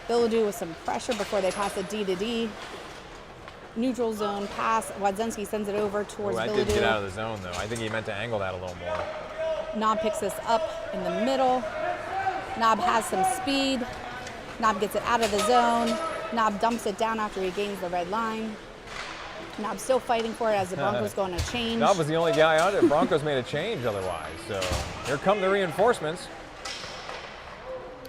Bilodeau with some pressure before they pass it D to D. Neutral zone pass. Wadzinski sends it over towards That Bilodeau. did get out of the zone, though. I think he meant to angle that a little more. Knob picks this up in the middle. Knob has some speed. Knob gets it out of the zone. Knob dumps it down after he gains the red line. Knob still fighting for it as the Broncos go on a change. Knob was the only guy out there. Broncos made a change otherwise. So here come the reinforcements.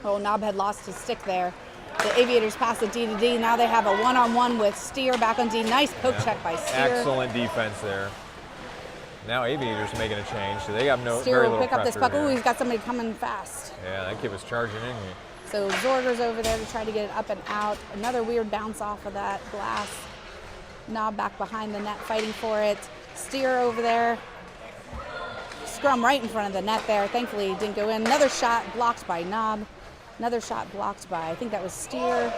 Oh, Knob had lost his stick there. The Aviators pass it D to D. Now they have a one-on-one with Steer back on D. Nice poke check by Steer. Excellent defense there. Now Aviators making a change, so they have Steer very will little pick up this pressure puck. Ooh, here. he's got somebody coming fast. Yeah, that kid was charging in here. So Zorger's over there to try to get it up and out. Another weird bounce off of that glass. Knob back behind the net fighting for it. Steer over there. Scrum right in front of the net there. Thankfully, it didn't go in. Another shot blocked by Knob. Another shot blocked by, I think that was Steer.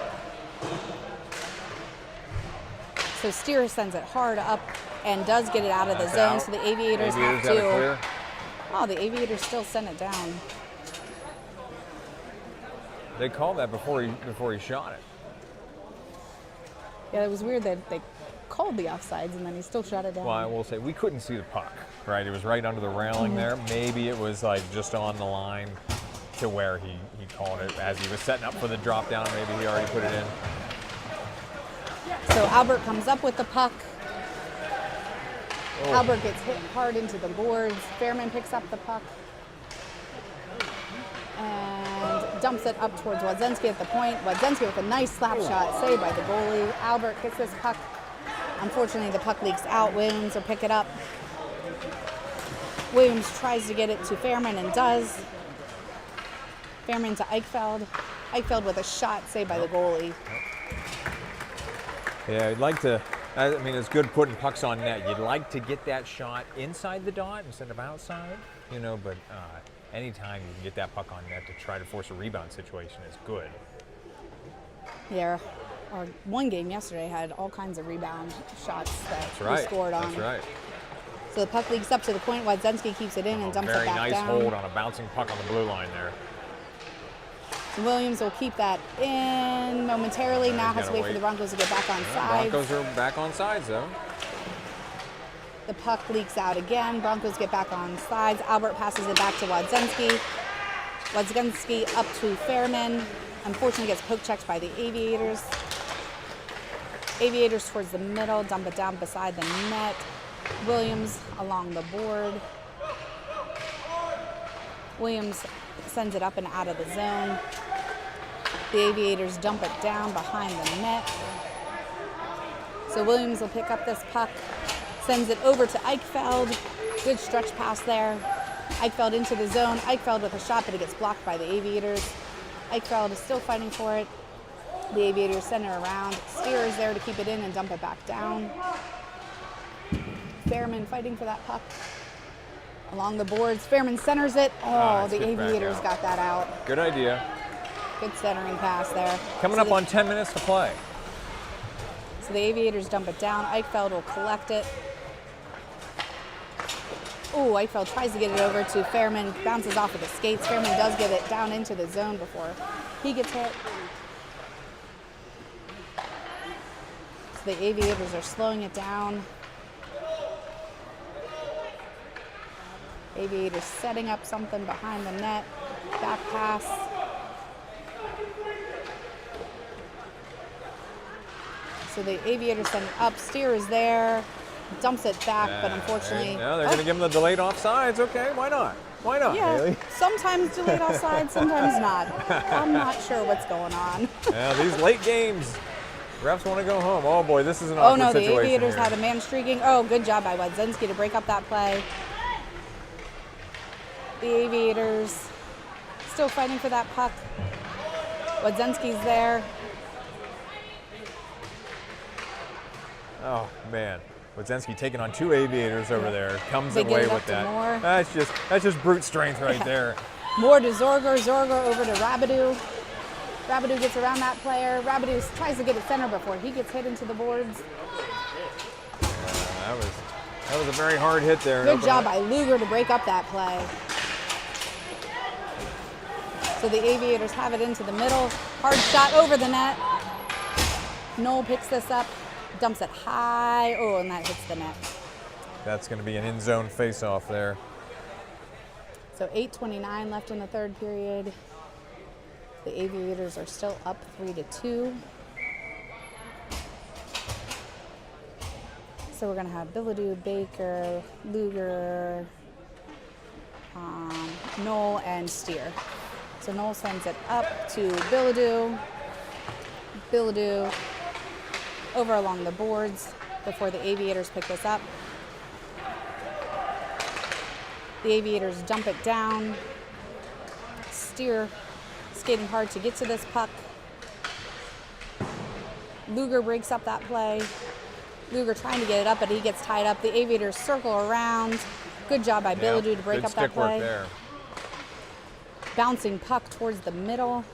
So Steer sends it hard up and does get it out of the zone. Out. So the Aviators have got it to. clear. Oh, the Aviators still send it down. They called that before he shot it. Yeah, it was weird that they called the offsides and then he still shot it down. Well, I will say we couldn't see the puck, right? It was right under the railing there. Maybe it was like just on the line to where he called it as he was setting up for the drop down. Maybe he already put it in. So Albert comes up with the puck. Oh. Albert gets hit hard into the boards. Fairman picks up the puck and dumps it up towards Wadzinski at the point. Wadzinski with a nice slap shot saved by the goalie. Albert gets this puck. Unfortunately, the puck leaks out. Williams will pick it up. Williams tries to get it to Fairman and does. Fairman to Eichfeld. Eichfeld with a shot saved by the goalie. Yeah, I'd like to. I mean, it's good putting pucks on net. You'd like to get that shot inside the dot instead of outside, you know. But anytime you can get that puck on net to try to force a rebound situation is good. Yeah, our one game yesterday had all kinds of rebound shots that we scored on. That's right. So the puck leaks up to the point. Wadzinski keeps it in and dumps it back down. Very nice hold on a bouncing puck on the blue line there. Williams will keep that in momentarily. Now has to wait for the Broncos to get back on sides. Broncos are back on sides, though. The puck leaks out again. Broncos get back on sides. Albert passes it back to Wadzenski. Wadzenski up to Fairman. Unfortunately gets poke checked by the Aviators. Aviators towards the middle, dump it down beside the net. Williams along the board. Williams sends it up and out of the zone. The Aviators dump it down behind the net. So Williams will pick up this puck, sends it over to Eichfeld. Good stretch pass there. Eichfeld into the zone. Eichfeld with a shot, but it gets blocked by the Aviators. Eichfeld is still fighting for it. The Aviators send it around. Steer is there to keep it in and dump it back down. Fairman fighting for that puck. Along the boards, Fairman centers it. Oh, the Aviators got that out. Good idea. Good centering pass there. Coming up on 10 minutes to play. So the Aviators dump it down. Eichfeld will collect it. Oh, Eichfeld tries to get it over to Fairman. Bounces off of the skates. Fairman does get it down into the zone before he gets hit. So the Aviators are slowing it down. Aviators setting up something behind the net. Back pass. So the Aviators send it up. Steer is there. Dumps it back, but unfortunately... No, they're going to give him the delayed offsides. Okay, why not? Why not, yeah, Hailee? Sometimes delayed offside, sometimes not. I'm not sure what's going on. Yeah, these late games, refs want to go home. Oh boy, this is an awkward situation. Oh no, the Aviators here. had a man streaking. Oh, good job by Wadzenski to break up that play. The Aviators still fighting for that puck. Wadzenski's there. Oh man, Wadzenski taking on two Aviators over there. Comes They away get it with up to that. Moore. That's just brute strength right there. More to Zorger. Zorger over to Rabideau. Rabideau gets around that player. Rabideau tries to get it center before he gets hit into the boards. Yeah, that was a very hard hit there. Good job by Luger to break up that play. So the Aviators have it into the middle. Hard shot over the net. Noel picks this up, dumps it high. Oh, and that hits the net. That's going to be an in-zone face-off there. So 8:29 left in the third period. The Aviators are still up 3-2. So we're going to have Bilodeau, Baker, Luger, Noel, and Steer. So Noel sends it up to Bilodeau. Bilodeau over along the boards before the Aviators pick this up. The Aviators dump it down. Steer skating hard to get to this puck. Luger breaks up that play. Luger trying to get it up, but he gets tied up. The Aviators circle around. Good job by Bilodeau to break up that play. Good stick work there. Bouncing puck towards the middle.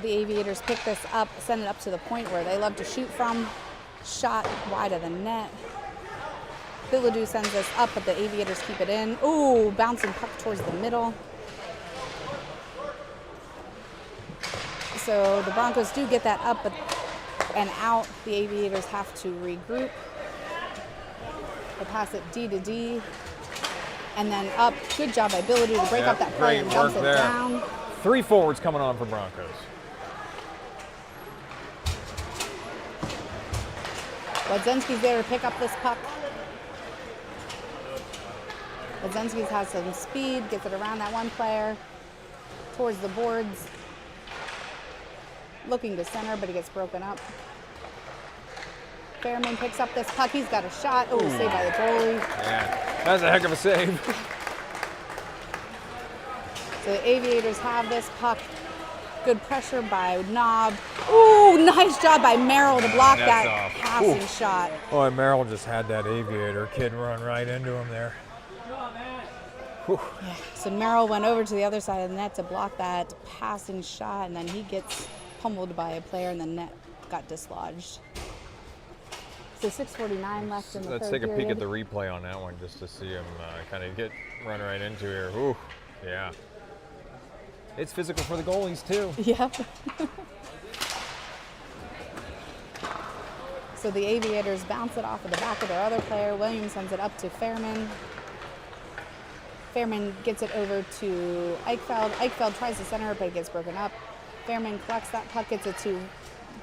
The Aviators pick this up, send it up to the point where they love to shoot from. Shot wide of the net. Bilodeau sends this up, but the Aviators keep it in. Ooh, bouncing puck towards the middle. So the Broncos do get that up and out. The Aviators have to regroup. They pass it D to D. And then up. Good job by Bilodeau to break up that play and dump it down. 3 forwards coming on for Broncos. Wadzenski's there to pick up this puck. Wadzenski's has some speed, gets it around that one player, towards the boards. Looking to center, but he gets broken up. Fairman picks up this puck. He's got a shot. Oh, saved by the goalie. Yeah, that's a heck of a save. So the Aviators have this puck. Good pressure by Knob. Ooh, nice job by Merrill to block that passing shot. Oh, and Merrill just had that Aviator kid run right into him there. Yeah. So Merrill went over to the other side of the net to block that passing shot, and then he gets pummeled by a player, and the net got dislodged. So 6:49 left in the third period. Let's take a peek at the replay on that one just to see him kind of run right into here. Ooh, yeah. It's physical for the goalies, too. Yep. So the Aviators bounce it off of the back of their other player. Williams sends it up to Fairman. Fairman gets it over to Eichfeld. Eichfeld tries to center it, but it gets broken up. Fairman collects that puck, gets it to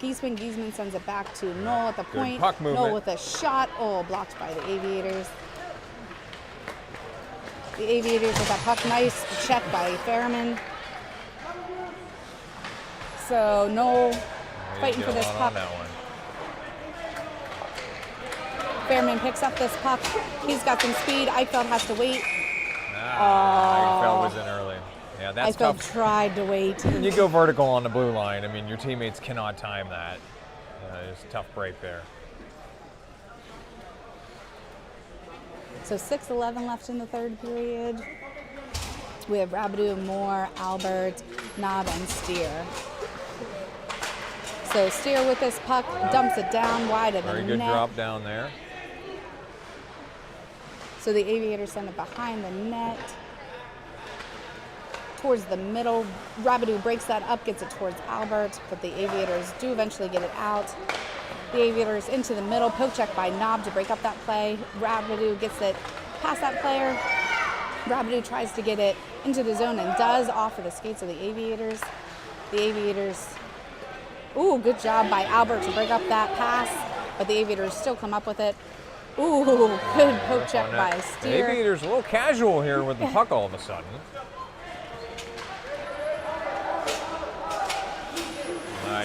Giesman. Giesman sends it back to Knoll at the point. Puck movement. Knoll with a shot. Oh, blocked by the Aviators. The Aviators with that puck. Nice check by Fairman. So Knoll fighting for this puck. Fairman picks up this puck. He's got some speed. Eichfeld has to wait. Eichfeld was in early. Yeah, that's Eichfeld tough. tried to wait. When you go vertical on the blue line, I mean, your teammates cannot time that. It's a tough break there. So 6:11 left in the third period. We have Rabideau, Moore, Albert, Knob, and Steer. So Steer with this puck, dumps it down wide of the net. Very good drop down there. So the Aviators send it behind the net. Towards the middle. Rabideau breaks that up, gets it towards Albert, but the Aviators do eventually get it out. The Aviators into the middle, poke check by Knob to break up that play. Rabideau gets it past that player. Rabideau tries to get it into the zone and does off of the skates of the Aviators. The Aviators, ooh, good job by Albert to break up that pass, but the Aviators still come up with it. Ooh, good poke check by Steer. The Aviators a little casual here with the puck all of a sudden.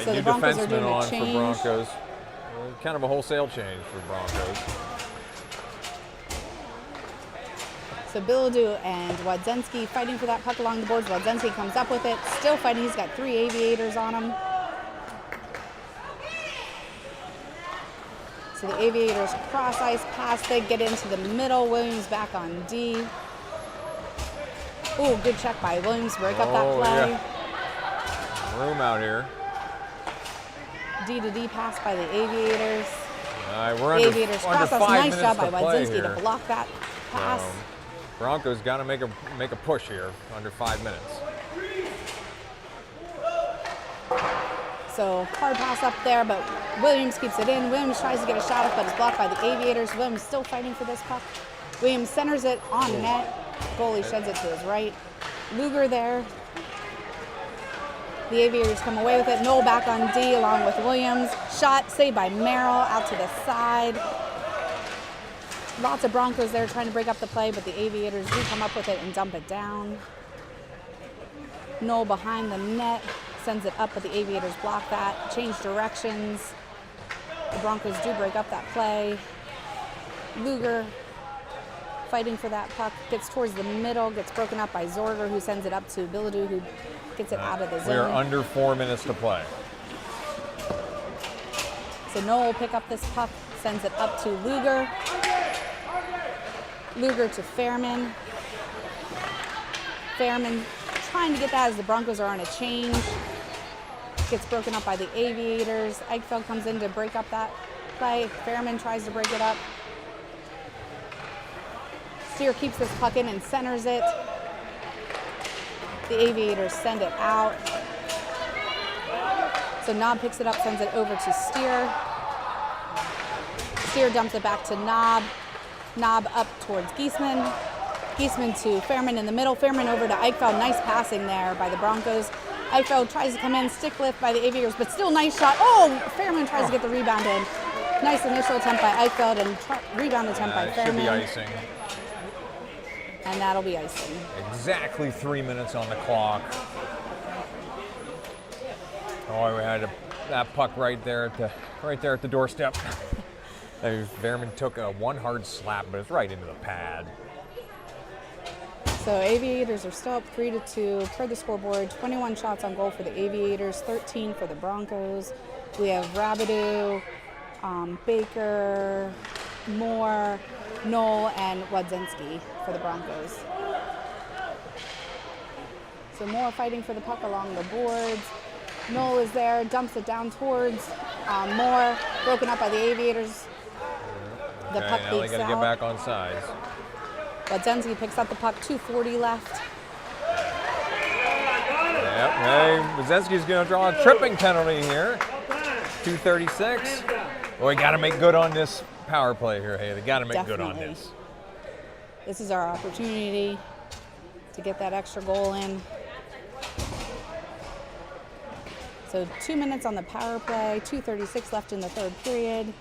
So new the Broncos are doing defenseman a on change. for Broncos. Kind of a wholesale change for Broncos. So Bilodeau and Wadzensky fighting for that puck along the boards. Wadzensky comes up with it, still fighting. He's got 3 Aviators on him. So the Aviators cross ice pass. They get into the middle. Williams back on D. Ooh, good check by Williams. Break up that play. Yeah. Room out here. D to D pass by the Aviators. We're The Aviators cross under ice. 5 Nice minutes job by to play Wadzensky here. to block that pass. Broncos got to make a push here under 5 minutes. So hard pass up there, but Williams keeps it in. Williams tries to get a shot up, but it's blocked by the Aviators. Williams still fighting for this puck. Williams centers it on net. Goalie sheds it to his right. Luger there. The Aviators come away with it. Knoll back on D along with Williams. Shot saved by Merrill out to the side. Lots of Broncos there trying to break up the play, but the Aviators do come up with it and dump it down. Knoll behind the net, sends it up, but the Aviators block that. Change directions. The Broncos do break up that play. Luger fighting for that puck, gets towards the middle, gets broken up by Zorger, who sends it up to Bilodeau, who gets it out of the zone. We're under 4 minutes to play. So Knoll will pick up this puck, sends it up to Luger. Luger to Fairman. Fairman trying to get that as the Broncos are on a change. Gets broken up by the Aviators. Eichfeld comes in to break up that play. Fairman tries to break it up. Steer keeps this puck in and centers it. The Aviators send it out. So Knob picks it up, sends it over to Steer. Steer dumps it back to Knob. Knob up towards Giesman. Giesman to Fairman in the middle. Fairman over to Eichfeld. Nice passing there by the Broncos. Eichfeld tries to come in, stick lift by the Aviators, but still nice shot. Oh, Fairman tries to get the rebound in. Nice initial attempt by Eichfeld and rebound attempt by Fairman. Should be icing. And that'll be icing. Exactly 3 minutes on the clock. Oh, we had that puck right there at the doorstep. Fairman took one hard slap, but it's right into the pad. So Aviators are still up 3-2 per the scoreboard. 21 shots on goal for the Aviators, 13 for the Broncos. We have Rabideau, Baker, Moore, Knoll, and Wadzensky for the Broncos. So Moore fighting for the puck along the boards. Knoll is there, dumps it down towards Moore, broken up by the Aviators. The puck now they leaks got to out. get back on sides. Wadzensky picks up the puck, 2:40 left. Yep. Hey, Wazenski's going to draw a tripping penalty here. 2:36. Well, we got to make good on this power play here. Hey, they got to make good on this. This is our opportunity to get that extra goal in. So 2 minutes on the power play, 2:36 left in the third period.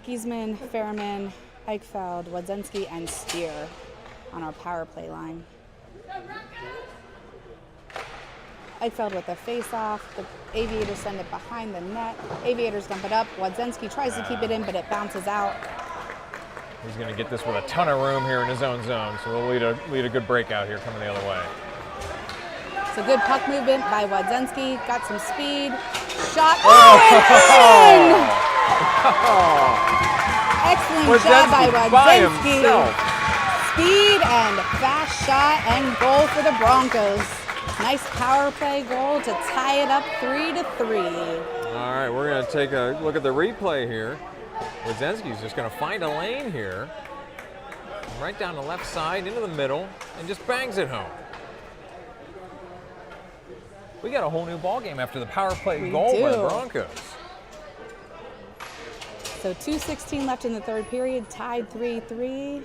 Giesman, Fairman, Eichfeld, Wadzenski, and Steer on our power play line. Eichfeld with a face-off. The Aviators send it behind the net. Aviators dump it up. Wadzenski tries to keep it in, but it bounces out. He's going to get this with a ton of room here in his own zone, so we'll lead a good breakout here coming the other way. So good puck movement by Wadzenski. Got some speed. Shot. Oh, and in! Excellent job by Wadzenski. Speed and fast shot and goal for the Broncos. Nice power play goal to tie it up 3-3. All right, we're going to take a look at the replay here. Wadzenski's just going to find a lane here, right down the left side, into the middle, and just bangs it home. We got a whole new ball game after the power play goal by the Broncos. So 2:16 left in the third period, tied 3-3.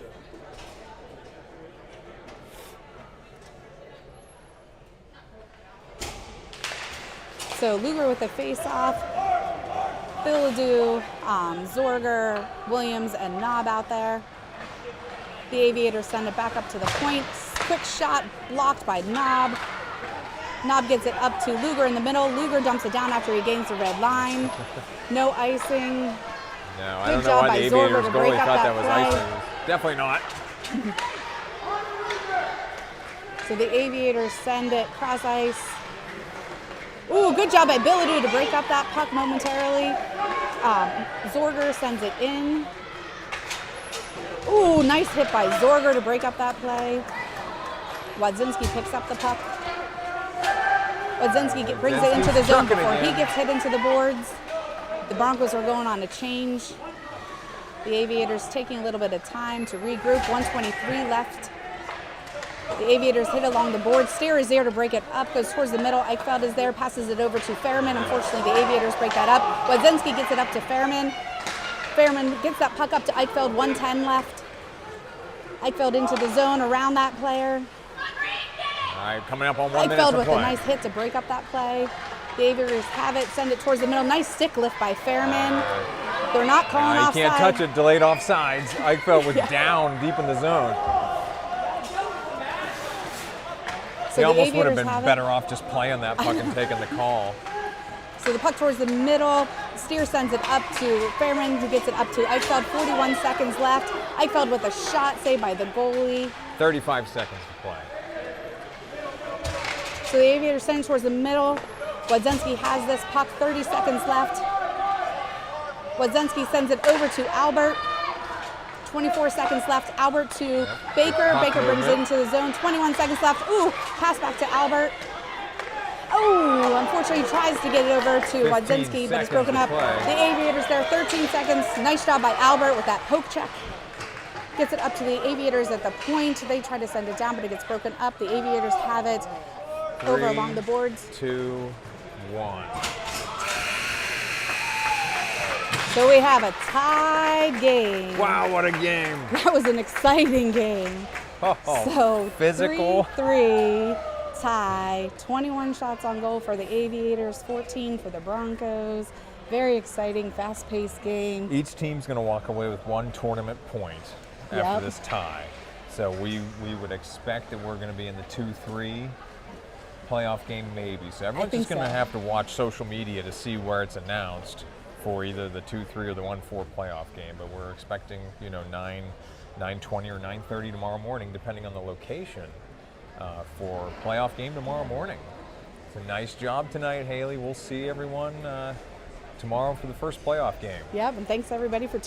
So Luger with a face-off. Philidou, Zorger, Williams, and Knob out there. The Aviators send it back up to the point. Quick shot blocked by Knob. Knob gets it up to Luger in the middle. Luger dumps it down after he gains the red line. No icing. No, I don't know why the Aviators goalie thought that was icing. Definitely not. So the Aviators send it cross ice. Ooh, good job by Philidou to break up that puck momentarily. Zorger sends it in. Ooh, nice hit by Zorger to break up that play. Wadzenski picks up the puck. Wadzenski brings it into the zone before he gets hit into the boards. The Broncos are going on a change. The Aviators taking a little bit of time to regroup. 1:23 left. The Aviators hit along the board. Steer is there to break it up, goes towards the middle. Eichfeld is there, passes it over to Fairman. Unfortunately, the Aviators break that up. Wadzenski gets it up to Fairman. Fairman gets that puck up to Eichfeld, 1:10 left. Eichfeld into the zone around that player. All right, coming up on 1 minute to play. Eichfeld with a nice hit to break up that play. The Aviators have it, send it towards the middle. Nice stick lift by Fairman. They're not calling offside. You can't touch it, delayed offsides. Eichfeld was down deep in the zone. So he almost would have been better off just playing that puck and taking the call. So the puck towards the middle. Steer sends it up to Fairman, who gets it up to Eichfeld. 41 seconds left. Eichfeld with a shot saved by the goalie. 35 seconds to play. So the Aviators send towards the middle. Wadzenski has this puck, 30 seconds left. Wadzenski sends it over to Albert. 24 seconds left. Albert to Baker. Baker brings it into the zone. 21 seconds left. Ooh, pass back to Albert. Oh, unfortunately tries to get it over to Wadzenski, but it's broken up. The Aviators there, 13 seconds. Nice job by Albert with that poke check. Gets it up to the Aviators at the point. They try to send it down, but it gets broken up. The Aviators have it over along the boards. 2, 1. So we have a tied game. Wow, what a game. That was an exciting game. So physical. 3-3 tie. 21 shots on goal for the Aviators, 14 for the Broncos. Very exciting, fast-paced game. Each team's going to walk away with 1 tournament point after this tie. So we would expect that we're going to be in the 2-3 playoff game maybe. So everyone's just going to have to watch social media to see where it's announced for either the 2-3 or the 1-4 playoff game. But we're expecting, 9:20 or 9:30 tomorrow morning, depending on the location, for playoff game tomorrow morning. It's a nice job tonight, Hailee. We'll see everyone tomorrow for the first playoff game. Yep, and thanks everybody for tuning in.